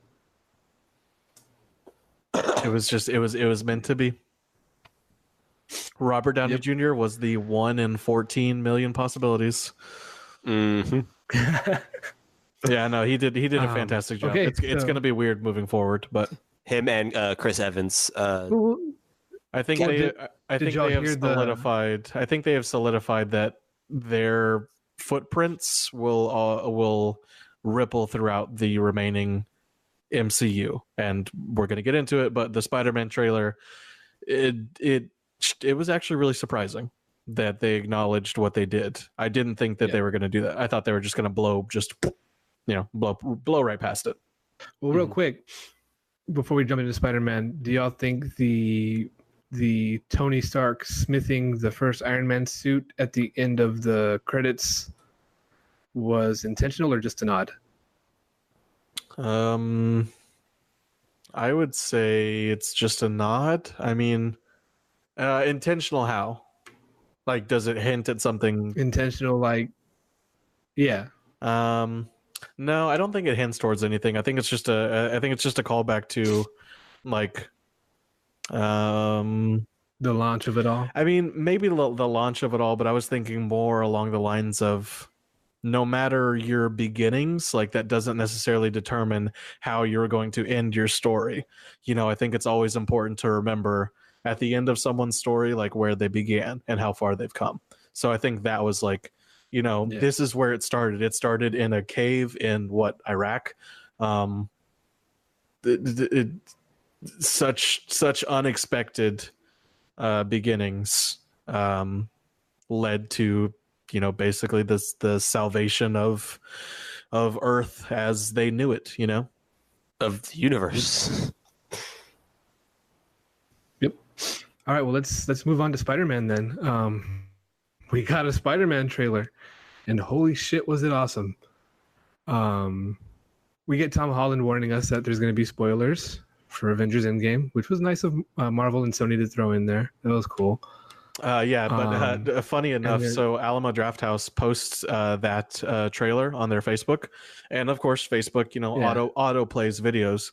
It was meant to be. Robert Downey Jr. was the 1 in 14 million possibilities. Mm-hmm. Yeah, no, he did a fantastic job. Okay, it's going to be weird moving forward, but him and Chris Evans. I think they have solidified that their footprints will ripple throughout the remaining MCU, and we're going to get into it. But the Spider-Man trailer, it was actually really surprising that they acknowledged what they did. I didn't think that they were going to do that. I thought they were just going to blow right past it. Well, real quick, before we jump into Spider-Man, do y'all think the Tony Stark smithing the first Iron Man suit at the end of the credits was intentional or just a nod? I would say it's just a nod. I mean, intentional how? Like, does it hint at something intentional? Like, yeah. No, I don't think it hints towards anything. I think it's just a callback to, like, the launch of it all. I mean, maybe the launch of it all, but I was thinking more along the lines of, no matter your beginnings, like, that doesn't necessarily determine how you're going to end your story. I think it's always important to remember at the end of someone's story, like, where they began and how far they've come. So I think that was like, this is where it started. It started in a cave in Iraq. Such unexpected beginnings led to, basically the salvation of Earth as they knew it, of the universe. Yep. All right, well, let's move on to Spider-Man then. We got a Spider-Man trailer, and holy shit, was it awesome. We get Tom Holland warning us that there's going to be spoilers for Avengers Endgame, which was nice of Marvel and Sony to throw in there. That was cool. But funny enough, so Alamo Drafthouse posts that trailer on their Facebook, and of course Facebook, auto plays videos.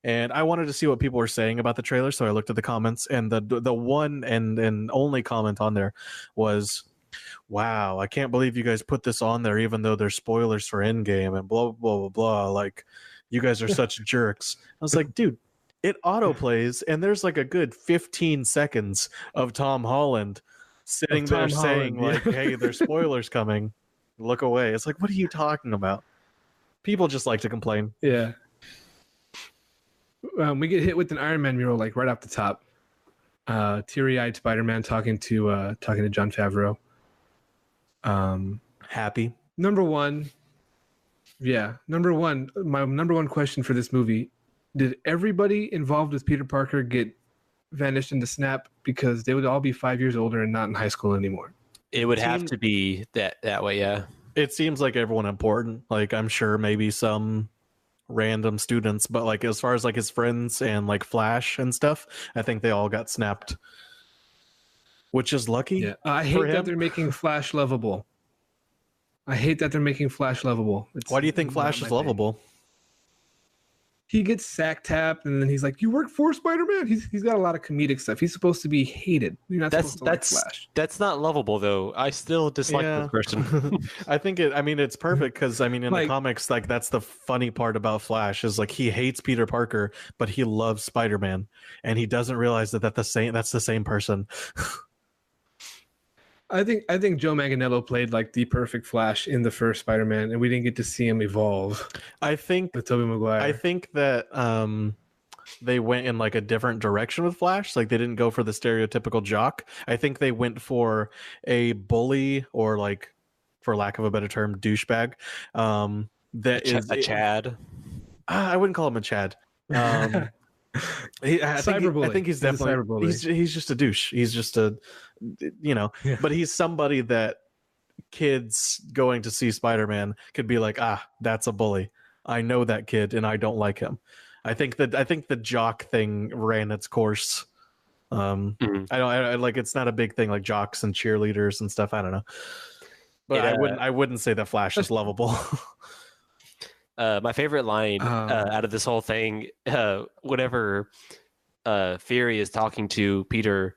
And I wanted to see what people were saying about the trailer, so I looked at the comments, and the one and only comment on there was, "Wow, I can't believe you guys put this on there, even though there's spoilers for Endgame and blah blah blah blah. Like, you guys are such jerks." I was like, dude, it auto plays, and there's like a good 15 seconds of Tom Holland sitting there saying, like, "Hey, there's spoilers coming. Look away." It's like, what are you talking about? People just like to complain. Yeah. We get hit with an Iron Man mural, like, right off the top. Teary-eyed Spider-Man talking to Jon Favreau. Happy. Number one, Yeah. My number one question for this movie: did everybody involved with Peter Parker get vanished into Snap because they would all be 5 years older and not in high school anymore? It would have to be that way, yeah. It seems like everyone important. Like I'm sure maybe some random students, but like as far as like his friends and like Flash and stuff, I think they all got snapped, which is lucky. Yeah. I for hate that him. they're making Flash lovable. I hate that they're making Flash lovable. Why do you think Flash is lovable? He gets sack tapped, and then he's like, "You work for Spider-Man." He's got a lot of comedic stuff. He's supposed to be hated. You're not supposed to like Flash. That's not lovable though. I still dislike the person. I think it's perfect because in the comics, like that's the funny part about Flash is like he hates Peter Parker, but he loves Spider-Man, and he doesn't realize that's the same person. I think Joe Manganiello played like the perfect Flash in the first Spider-Man, and we didn't get to see him evolve. I think with Tobey Maguire. I think that they went in like a different direction with Flash. Like they didn't go for the stereotypical jock. I think they went for a bully, or like, for lack of a better term, douchebag. That is a Chad. I wouldn't call him a Chad. I think he's definitely he's just a douche. He's just a but he's somebody that kids going to see Spider-Man could be like, that's a bully. I know that kid and I don't like him. I think the jock thing ran its course. I like, it's not a big thing like jocks and cheerleaders and stuff. I don't know, but I wouldn't say that Flash is lovable. My favorite line out of this whole thing, whenever Fury is talking to Peter,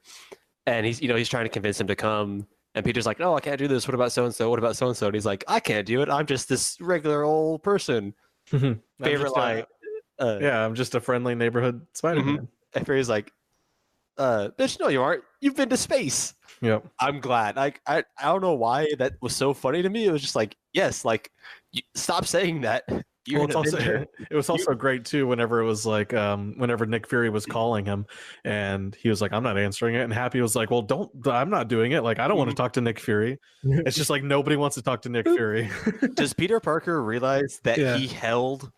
and he's trying to convince him to come, and Peter's like, "No, I can't do this. What about so and so? What about so and so?" And he's like, "I can't do it. I'm just this regular old person." Favorite line. I'm just a friendly neighborhood Spider-Man. And Fury's like, "Bitch, no, you aren't. You've been to space." Yep. I'm glad. Like I don't know why that was so funny to me. It was just like, yes, like stop saying that. It was also great too whenever it was like whenever Nick Fury was calling him and he was like, "I'm not answering it," and Happy was like, "Well, I'm not doing it. Like I don't want to talk to Nick Fury." It's just like nobody wants to talk to Nick Fury. Does Peter Parker realize that he held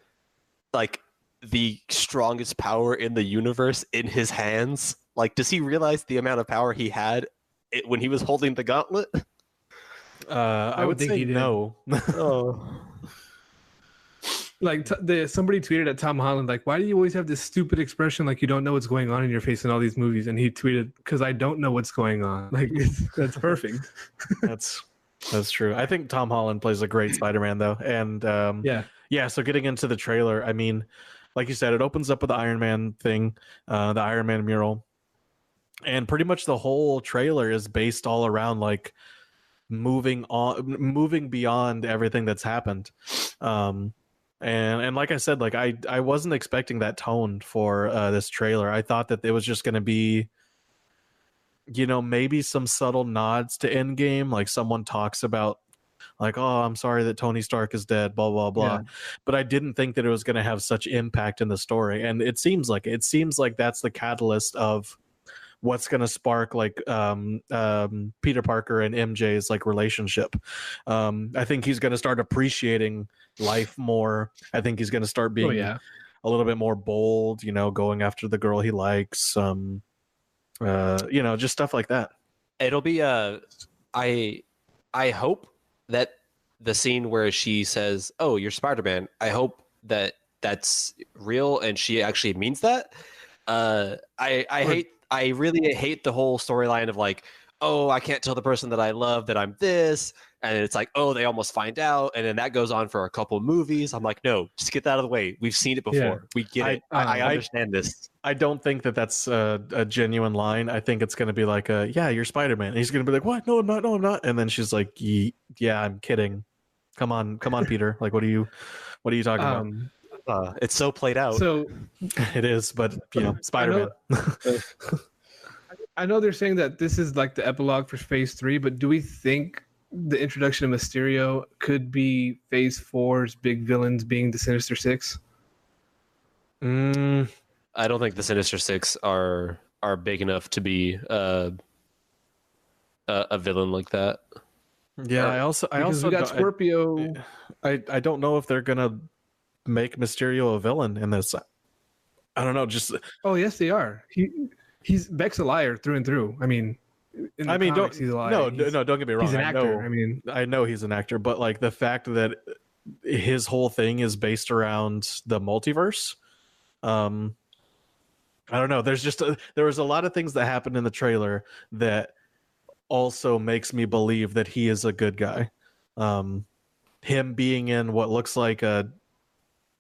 like the strongest power in the universe in his hands? Like, does he realize the amount of power he had when he was holding the gauntlet? I would say no. Oh. Like somebody tweeted at Tom Holland, like, "Why do you always have this stupid expression like you don't know what's going on in your face in all these movies?" And he tweeted, "Because I don't know what's going on." Like that's perfect. That's true. I think Tom Holland plays a great Spider-Man though, and So getting into the trailer, I mean, like you said, it opens up with the Iron Man thing, the Iron Man mural, and pretty much the whole trailer is based all around like moving beyond everything that's happened. And like I said, like I wasn't expecting that tone for this trailer. I thought that it was just going to be, maybe some subtle nods to Endgame, like someone talks about like, "Oh, I'm sorry that Tony Stark is dead, blah blah blah." Yeah. But I didn't think that it was going to have such impact in the story, and it seems like that's the catalyst of what's going to spark like Peter Parker and MJ's like relationship. I think he's going to start appreciating life more. I think he's going to start being a little bit more bold, going after the girl he likes, just stuff like that. It'll be I hope that the scene where she says, "Oh, you're Spider-Man," I hope that that's real and she actually means that. I really hate the whole storyline of like, "Oh, I can't tell the person that I love that I'm this," and it's like, "Oh, they almost find out," and then that goes on for a couple movies. I'm like, no, just get that out of the way. We've seen it before. Yeah. We get it. I understand this. I don't think that that's a genuine line. I think it's going to be like, "Yeah, you're Spider-Man." And he's going to be like, "What? No, I'm not. No, I'm not." And then she's like, "Yeah, I'm kidding. Come on, Peter. Like, what are you talking about?" It's so played out. So it is, but Spider-Man. I know they're saying that this is like the epilogue for Phase 3, but do we think the introduction of Mysterio could be Phase 4's big villains being the Sinister Six? I don't think the Sinister Six are big enough to be a villain like that. Yeah, I also we got don't- Scorpio. I don't know if they're gonna make Mysterio a villain in this. I don't know. Just Oh yes, they are. He's Beck's a liar through and through. I mean, in the comics, he's a liar. no, don't get me wrong. He's an actor. I know he's an actor, but like the fact that his whole thing is based around the multiverse. I don't know. There was a lot of things that happened in the trailer that also makes me believe that he is a good guy. Him being in what looks like it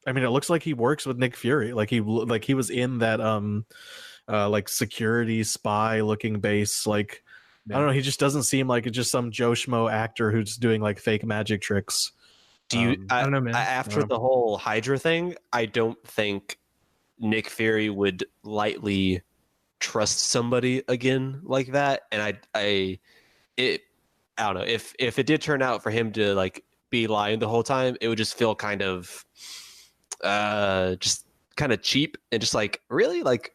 looks like he works with Nick Fury. Like he was in that like security spy looking base. Like I don't know. He just doesn't seem like it's just some Joe Schmo actor who's doing like fake magic tricks. Do you? I don't know, man. After the whole Hydra thing, I don't think Nick Fury would lightly trust somebody again like that. And I don't know if it did turn out for him to like be lying the whole time, it would just feel kind of cheap and just like really like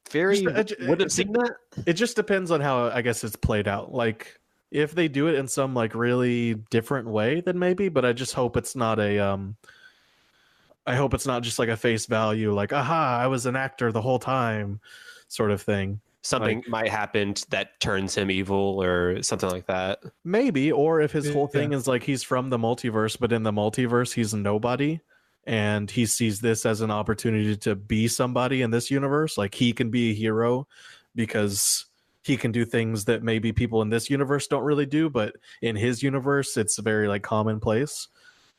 Fury would have seen that. It just depends on how I guess it's played out. Like if they do it in some like really different way, then maybe. But I just hope it's not I hope it's not just like a face value, like aha, I was an actor the whole time, sort of thing. Something like, might happen that turns him evil or something like that. Maybe, or if his whole thing is like he's from the multiverse, but in the multiverse he's nobody, and he sees this as an opportunity to be somebody in this universe. Like he can be a hero because he can do things that maybe people in this universe don't really do, but in his universe it's very like commonplace.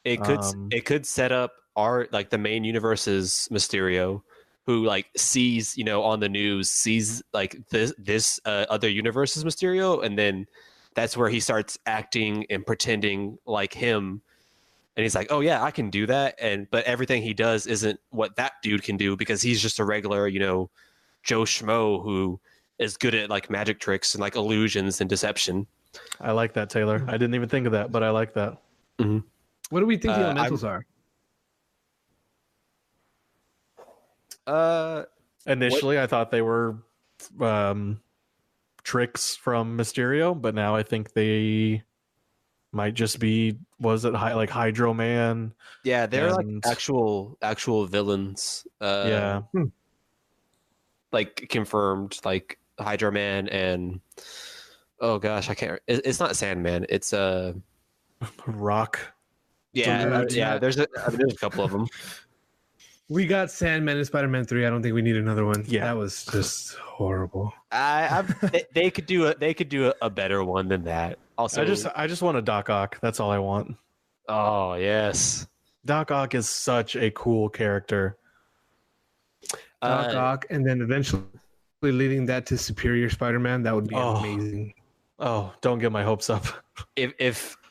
It could set up the main universe's Mysterio, who like sees on the news sees like this other universe's Mysterio, and then that's where he starts acting and pretending like him, and he's like, oh yeah, I can do that, but everything he does isn't what that dude can do because he's just a regular Joe Schmo who is good at like magic tricks and like illusions and deception. I like that, Taylor. I didn't even think of that, but I like that. Mm-hmm. What do we think the elementals are? Initially, I thought they were tricks from Mysterio, but now I think they might just be like Hydro Man? Yeah, they're like actual villains. Yeah, like confirmed, like Hydro Man and oh gosh, I can't. It's not Sandman. It's Rock. Yeah. There's a couple of them. We got Sandman in Spider-Man 3. I don't think we need another one. Yeah, that was just horrible. They could do a better one than that. Also, I just want a Doc Ock. That's all I want. Oh yes, Doc Ock is such a cool character. Doc Ock, and then eventually leading that to Superior Spider-Man. That would be amazing. Oh, don't get my hopes up.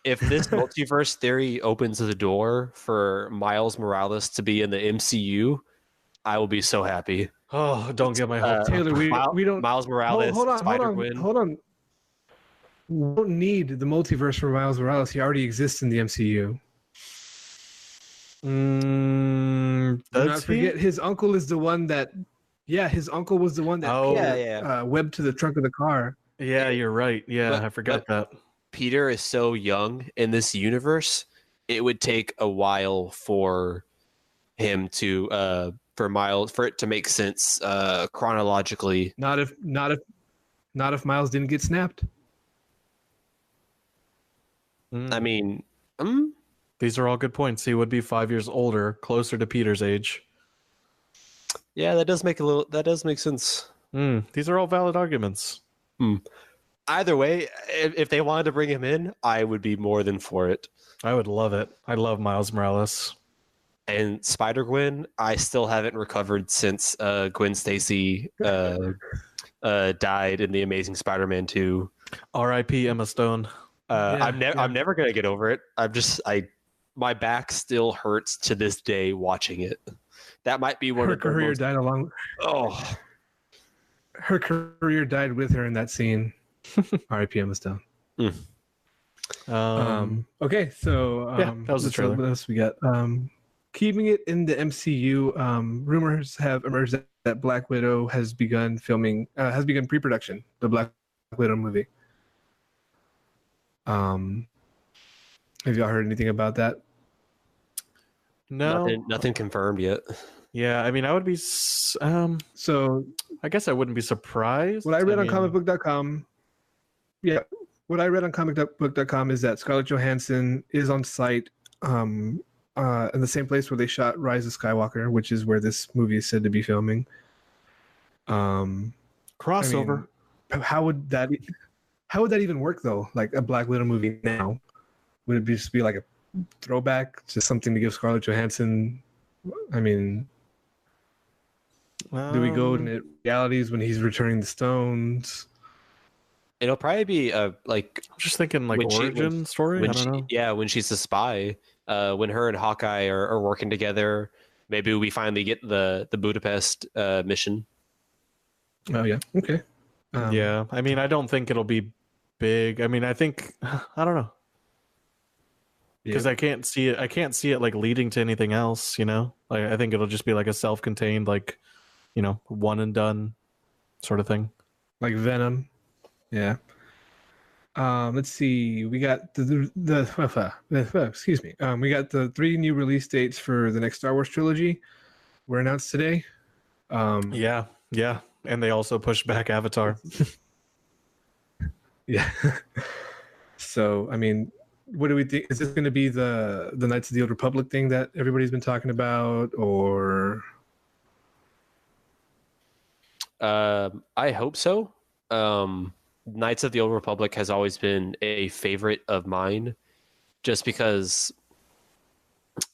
If this multiverse theory opens the door for Miles Morales to be in the MCU, I will be so happy. Oh, don't get my hopes up. Taylor, we don't. Miles Morales, Spider-Gwen. Hold on. We don't need the multiverse for Miles Morales. He already exists in the MCU. Do not forget, his uncle is the one that. Yeah, his uncle was the one that webbed to the trunk of the car. Yeah, you're right. Yeah, I forgot that. Peter is so young in this universe, it would take a while for him to for it to make sense chronologically. Not if Miles didn't get snapped. I mean, these are all good points. He would be 5 years older, closer to Peter's age. Yeah, that does make sense. These are all valid arguments. Either way, if they wanted to bring him in, I would be more than for it. I would love it. I love Miles Morales. And Spider-Gwen, I still haven't recovered since Gwen Stacy died in The Amazing Spider-Man 2. R.I.P. Emma Stone. I'm never gonna get over it. My back still hurts to this day watching it. That might be one her of career died along. Oh, her career died with her in that scene. R.I.P. Emma Stone. Okay, so that was the trailer. What else we got? Keeping it in the MCU, rumors have emerged that Black Widow has begun pre-production. The Black Widow movie. Have y'all heard anything about that? No. Nothing confirmed yet. Yeah, I mean, I would be. So I guess I wouldn't be surprised. what I read on comicbook.com, yeah, what I read on comicbook.com is that Scarlett Johansson is on site in the same place where they shot Rise of Skywalker, which is where this movie is said to be filming. Crossover. I mean, how would that even work though? Like a Black Widow movie now, would it just be like a throwback, just something to give Scarlett Johansson? I mean, do we go into realities when he's returning the stones? It'll probably be like I'm just thinking like origin story. I don't know. Yeah, when she's a spy, when her and Hawkeye are working together, maybe we finally get the Budapest mission. Oh yeah, okay. Yeah, I mean, I don't think it'll be big. I mean, I think I don't know because I can't see it. I can't see it like leading to anything else. You know, like I think it'll just be like a self-contained, like one and done sort of thing, like Venom. Yeah. Let's see. We got excuse me. We got the 3 new release dates for the next Star Wars trilogy were announced today. Yeah, and they also pushed back Avatar. Yeah. So, I mean, what do we think? Is this going to be the Knights of the Old Republic thing that everybody's been talking about, or? I hope so. Knights of the Old Republic has always been a favorite of mine, just because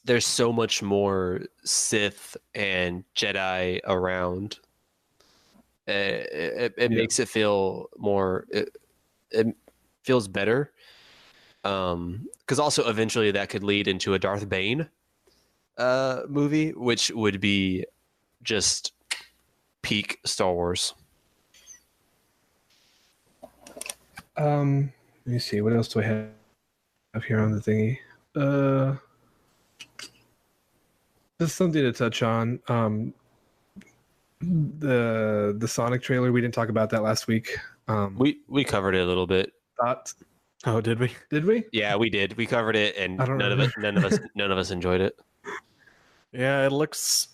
there's so much more Sith and Jedi around. It makes it feel more. It feels better. Because also eventually that could lead into a Darth Bane movie, which would be just peak Star Wars. Let me see. What else do I have here on the thingy? Just something to touch on. The Sonic trailer. We didn't talk about that last week. We covered it a little bit. Thoughts? Oh, did we? Did we? Yeah, we did. We covered it, and none of us enjoyed it. Yeah, it looks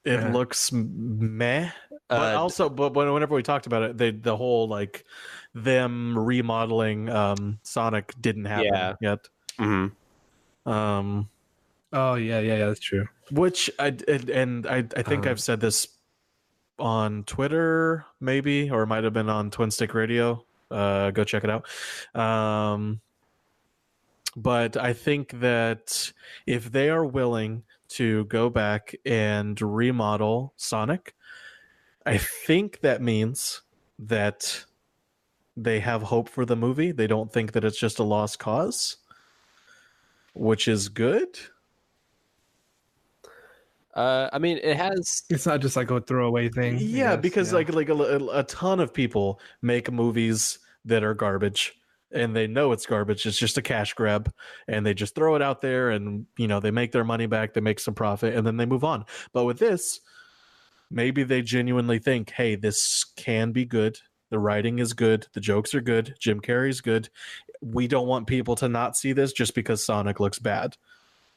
meh. But whenever we talked about it, the whole like them remodeling Sonic didn't happen yet. Mm-hmm. Oh yeah, that's true. Which I think I've said this on Twitter, maybe, or it might have been on Twin Stick Radio. Go check it out. But I think that if they are willing to go back and remodel Sonic, I think that means that they have hope for the movie. They don't think that it's just a lost cause, which is good. I mean, it's not just like a throwaway thing. Yeah, because like a ton of people make movies that are garbage, and they know it's garbage. It's just a cash grab, and they just throw it out there, and they make their money back, they make some profit, and then they move on. But with this, maybe they genuinely think, hey, this can be good. The writing is good. The jokes are good. Jim Carrey's good. We don't want people to not see this just because Sonic looks bad.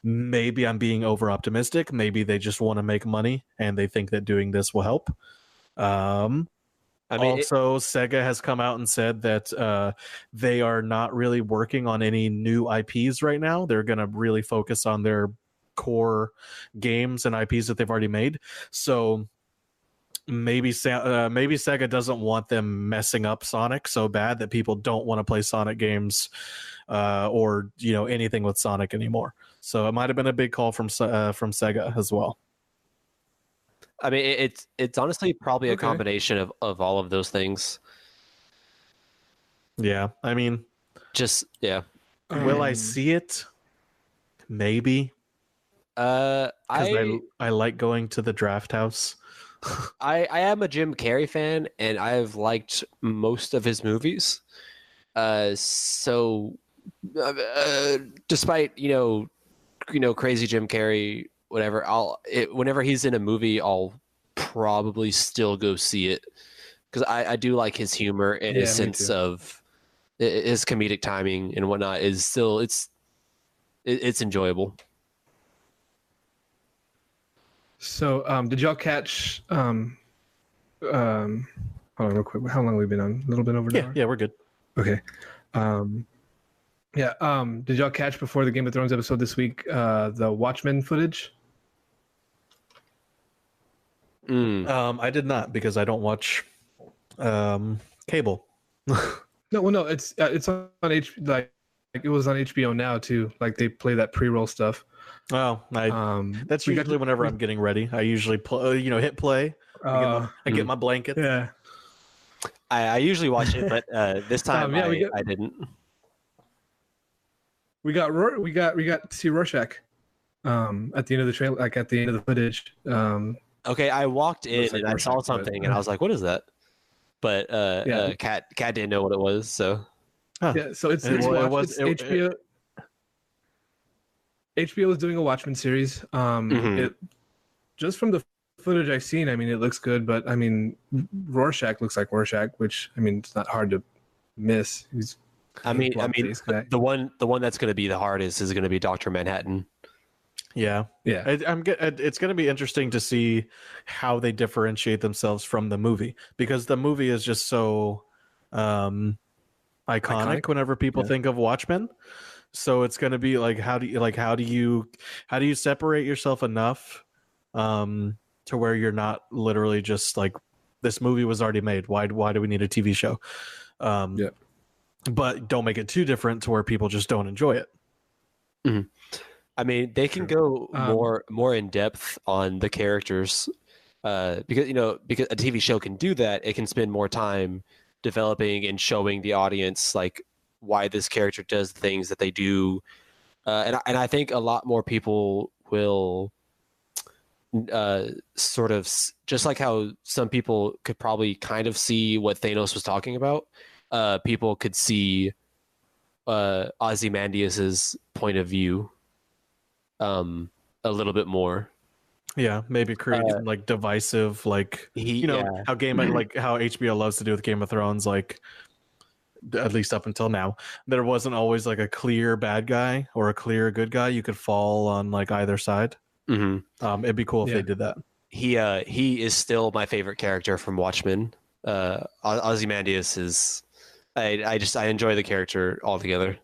Maybe I'm being over optimistic. Maybe they just want to make money and they think that doing this will help. Sega has come out and said that they are not really working on any new IPs right now. They're going to really focus on their core games and IPs that they've already made. So maybe Sega doesn't want them messing up Sonic so bad that people don't want to play Sonic games or anything with Sonic anymore. So it might have been a big call from Sega as well. I mean, it's honestly probably a combination of all of those things. Yeah, I mean, will I see it? Maybe. I like going to the draft house. I am a Jim Carrey fan, and I've liked most of his movies. So despite crazy Jim Carrey, whatever, whenever he's in a movie, I'll probably still go see it because I do like his humor and his sense of his comedic timing and whatnot. It's It's enjoyable. So, did y'all catch? Hold on, real quick. How long have we been on? A little bit over an hour. Yeah, we're good. Okay. Yeah. Did y'all catch before the Game of Thrones episode this week the Watchmen footage? I did not because I don't watch cable. No, it's on like it was on HBO now too. Like they play that pre-roll stuff. Oh, that's usually whenever I'm getting ready. I usually hit play. I get my blankets. Yeah. I usually watch it, but this time I didn't. We got to see Rorschach at the end of the trailer, like at the end of the footage. Okay, I walked in and I saw something and I was like, "What is that?" But Kat didn't know what it was, so yeah. So it's HBO. HBO is doing a Watchmen series. Just from the footage I've seen, I mean, it looks good, but I mean, Rorschach looks like Rorschach, which I mean, it's not hard to miss. I mean, the one that's going to be the hardest is going to be Dr. Manhattan. Yeah. It's going to be interesting to see how they differentiate themselves from the movie, because the movie is just so iconic whenever people think of Watchmen. So it's going to be like, how do you separate yourself enough to where you're not literally just like, this movie was already made. Why do we need a TV show? But don't make it too different to where people just don't enjoy it. Mm-hmm. I mean, they can go more in depth on the characters because a TV show can do that. It can spend more time developing and showing the audience like why this character does the things that they do, and I think a lot more people will sort of, just like how some people could probably kind of see what Thanos was talking about. People could see Ozymandias's point of view a little bit more. Yeah, maybe create some like divisive, like how how HBO loves to do with Game of Thrones, like at least up until now, there wasn't always like a clear bad guy or a clear good guy. You could fall on like either side. Mm-hmm. It'd be cool if they did that. He is still my favorite character from Watchmen. Ozymandias is. I enjoy the character altogether.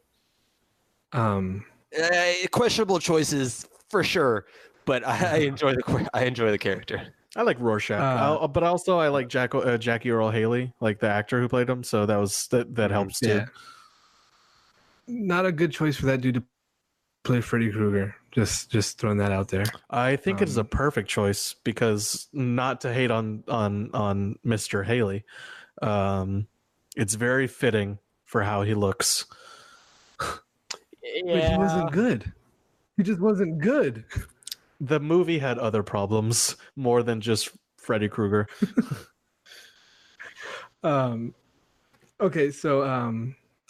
Questionable choices for sure, but I enjoy the character. I like Rorschach, but also I like Jackie Earl Haley, like the actor who played him. So that helps too. Yeah. Not a good choice for that dude to play Freddy Krueger. Just throwing that out there. I think it is a perfect choice, because not to hate on Mr. Haley, it's very fitting for how he looks. But he wasn't good. He just wasn't good. The movie had other problems more than just Freddy Krueger. Okay, so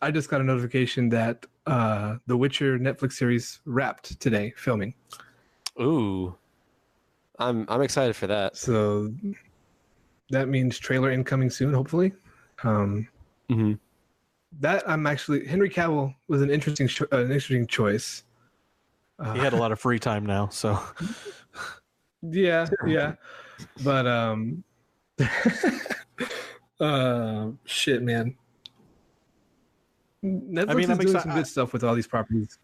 I just got a notification that The Witcher Netflix series wrapped today filming. Ooh, I'm excited for that. So that means trailer incoming soon, hopefully. That I'm actually, Henry Cavill was an interesting choice. He had a lot of free time now, so yeah. But shit, man. Netflix is doing some good stuff with all these properties.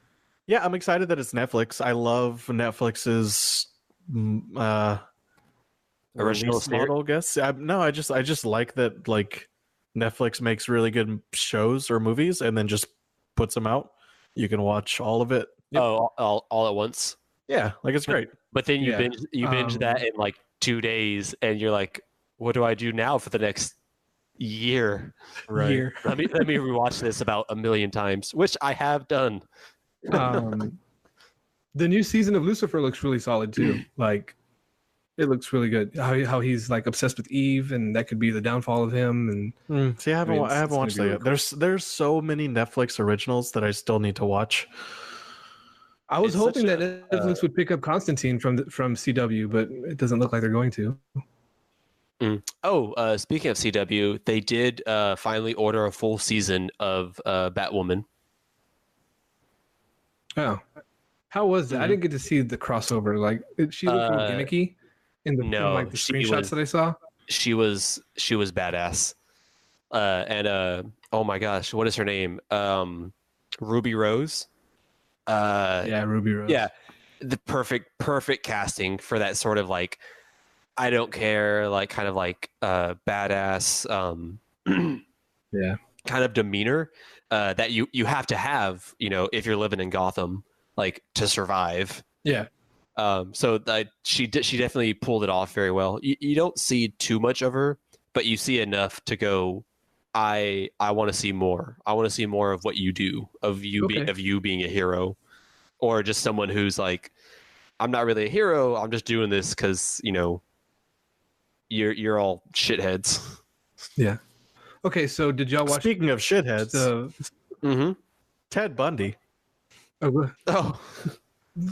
Yeah, I'm excited that it's Netflix. I love Netflix's original model, I guess. I just like that, like, Netflix makes really good shows or movies and then just puts them out. You can watch all of it. Yep. Oh, all at once. Yeah, like it's great. But then you binge that in like 2 days, and you're like, "What do I do now for the next year?" Right. Let me rewatch this about 1 million times, which I have done. The new season of Lucifer looks really solid too. Like, it looks really good. How he's like obsessed with Eve, and that could be the downfall of him. And see, I haven't watched that yet. Cool. There's so many Netflix originals that I still need to watch. I was hoping that Netflix would pick up Constantine from CW, but it doesn't look like they're going to. Oh, speaking of CW, they did finally order a full season of Batwoman. Oh, How was that? I Mhm. didn't get to see the crossover. Like, she looked real gimmicky in like the screenshots that I saw. She was badass. Oh my gosh, what is her name? Ruby Rose. Yeah, Ruby Rose. Yeah, the perfect casting for that sort of like I don't care, like kind of like badass Yeah. kind of demeanor that you have to have, if you're living in Gotham, like to survive. Yeah. So she definitely pulled it off very well. You don't see too much of her, but you see enough to go. I want to see more. I want to see more of what you do, of you being a hero, or just someone who's like, I'm not really a hero. I'm just doing this because you're all shitheads. Yeah. Okay, so did y'all watch? Speaking of shitheads, Mm-hmm. Ted Bundy. Oh,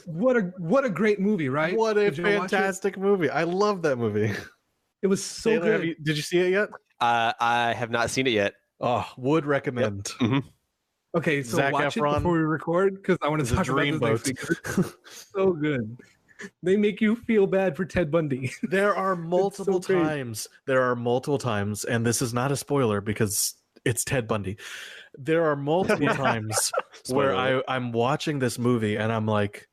What a great movie, right? What a Did y'all watch it? fantastic movie! I love that movie. It was so Taylor, good. did you see it yet? I have not seen it yet. Oh, would recommend. Yep. Mm-hmm. Okay, so Zac watch Efron it before we record because I want is to a talk about this dreamboat. next week. It's so good. They make you feel bad for Ted Bundy. There are multiple so great. times. There are multiple times, and this is not a spoiler because it's Ted Bundy. There are multiple times where I'm watching this movie and I'm like,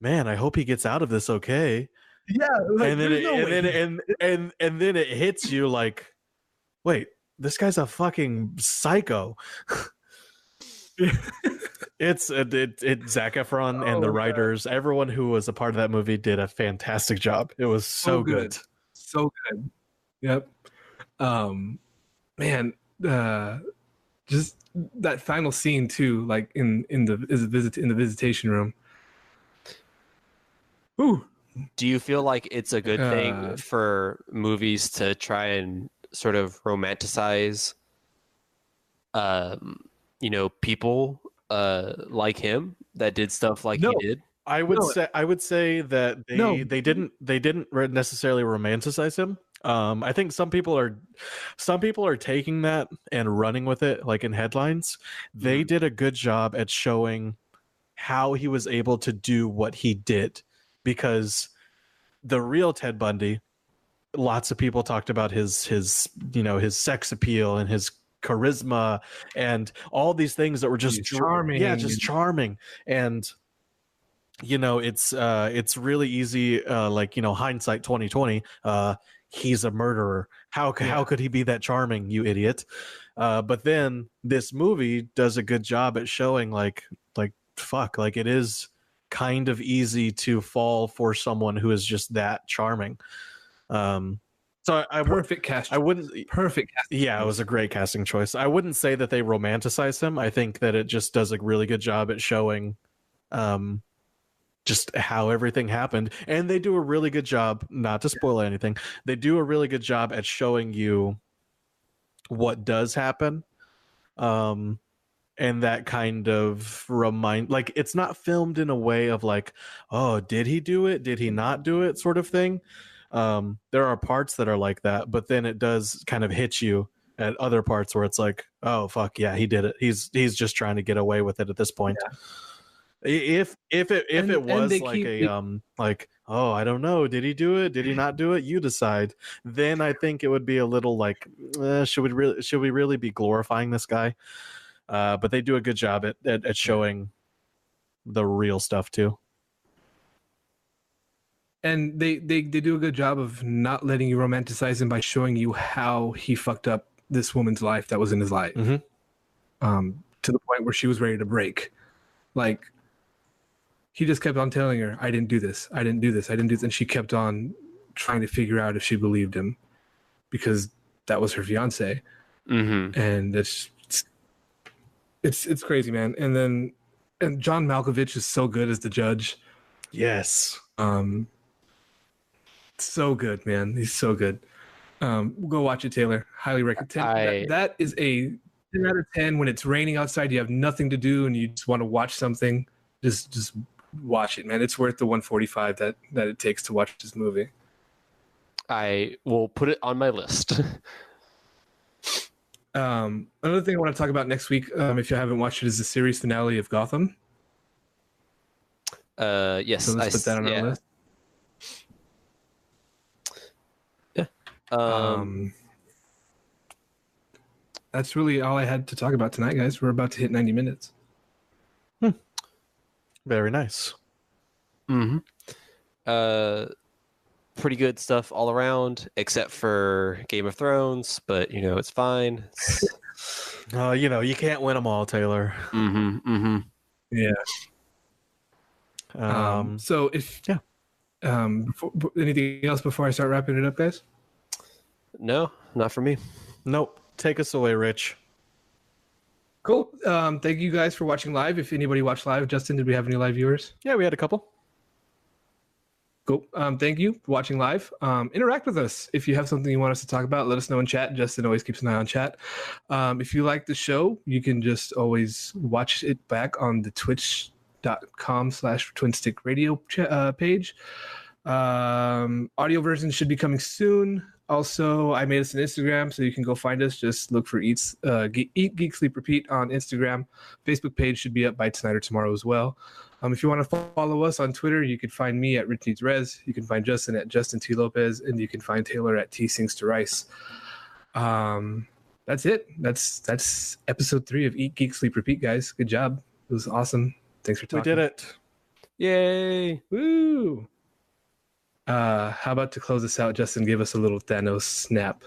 man, I hope he gets out of this okay. Yeah, like, And then it hits you like, wait, this guy's a fucking psycho. It's Zac Efron and the writers, everyone who was a part of that movie did a fantastic job. It was so good. So good. Yep. Man, just that final scene too, like in the visitation room. Ooh. Do you feel like it's a good thing for movies to try and sort of romanticize, people like him that did stuff like he did? I would say that they didn't necessarily romanticize him. I think some people are taking that and running with it, like in headlines. They did a good job at showing how he was able to do what he did, because the real Ted Bundy, lots of people talked about his sex appeal and his charisma and all these things that were just charming. Yeah, just charming. And it's really easy, hindsight 2020. He's a murderer. How could he be that charming, you idiot? But then this movie does a good job at showing like it is kind of easy to fall for someone who is just that charming. So perfect cast. Perfect casting. Yeah, it was a great casting choice. I wouldn't say that they romanticize him. I think that it just does a really good job at showing just how everything happened. And they do a really good job, not to spoil anything, they do a really good job at showing you what does happen. And that kind of like, it's not filmed in a way of like, oh, did he do it? Did he not do it? Sort of thing. There are parts that are like that, but then it does kind of hit you at other parts where it's like, oh fuck yeah, he did it. He's just trying to get away with it at this point. Yeah. If it was like oh, I don't know, did he do it? Did he not do it? You decide. Then I think it would be a little like, should we really be glorifying this guy? But they do a good job at showing the real stuff too. And they do a good job of not letting you romanticize him by showing you how he fucked up this woman's life that was in his life. Mm-hmm. To the point where she was ready to break. Like, he just kept on telling her, I didn't do this. I didn't do this. I didn't do this. And she kept on trying to figure out if she believed him because that was her fiance. Mm-hmm. And it's crazy, man. And John Malkovich is so good as the judge. Yes. So good, man. He's so good. Go watch it, Taylor. Highly recommend. That is a 10 out of 10. When it's raining outside, you have nothing to do, and you just want to watch something. Just watch it, man. It's worth the 145 that it takes to watch this movie. I will put it on my list. Another thing I want to talk about next week, if you haven't watched it, is the series finale of Gotham. Yes, So let's put that on our list. Yeah. That's really all I had to talk about tonight, guys. We're about to hit 90 minutes. Very nice. Mm-hmm. Pretty good stuff all around, except for Game of Thrones, but it's fine. You can't win them all, Taylor. Yeah. Um, So if anything else before I start wrapping it up, guys? No, not for me. Nope. Take us away, Rich. Cool. Thank you guys for watching live. If anybody watched live, Justin, did we have any live viewers? Yeah, we had a couple. Cool. Thank you for watching live. Interact with us. If you have something you want us to talk about, let us know in chat. Justin always keeps an eye on chat. If you like the show, you can just always watch it back on the twitch.com/twinstickradio page. Audio version should be coming soon. Also, I made us an Instagram, so you can go find us. Just look for Eat Geek Sleep Repeat on Instagram. Facebook page should be up by tonight or tomorrow as well. If you want to follow us on Twitter, you can find me at Rich Needs Rez. You can find Justin at Justin T. Lopez, and you can find Taylor at T Sings to Rice. That's it. That's episode 3 of Eat Geek Sleep Repeat, guys. Good job. It was awesome. Thanks for talking. We did it. Yay! Woo! How about to close this out, Justin? Give us a little Thanos snap.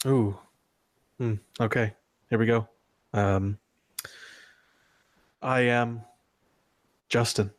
Ooh. Okay. Here we go. I am Justin.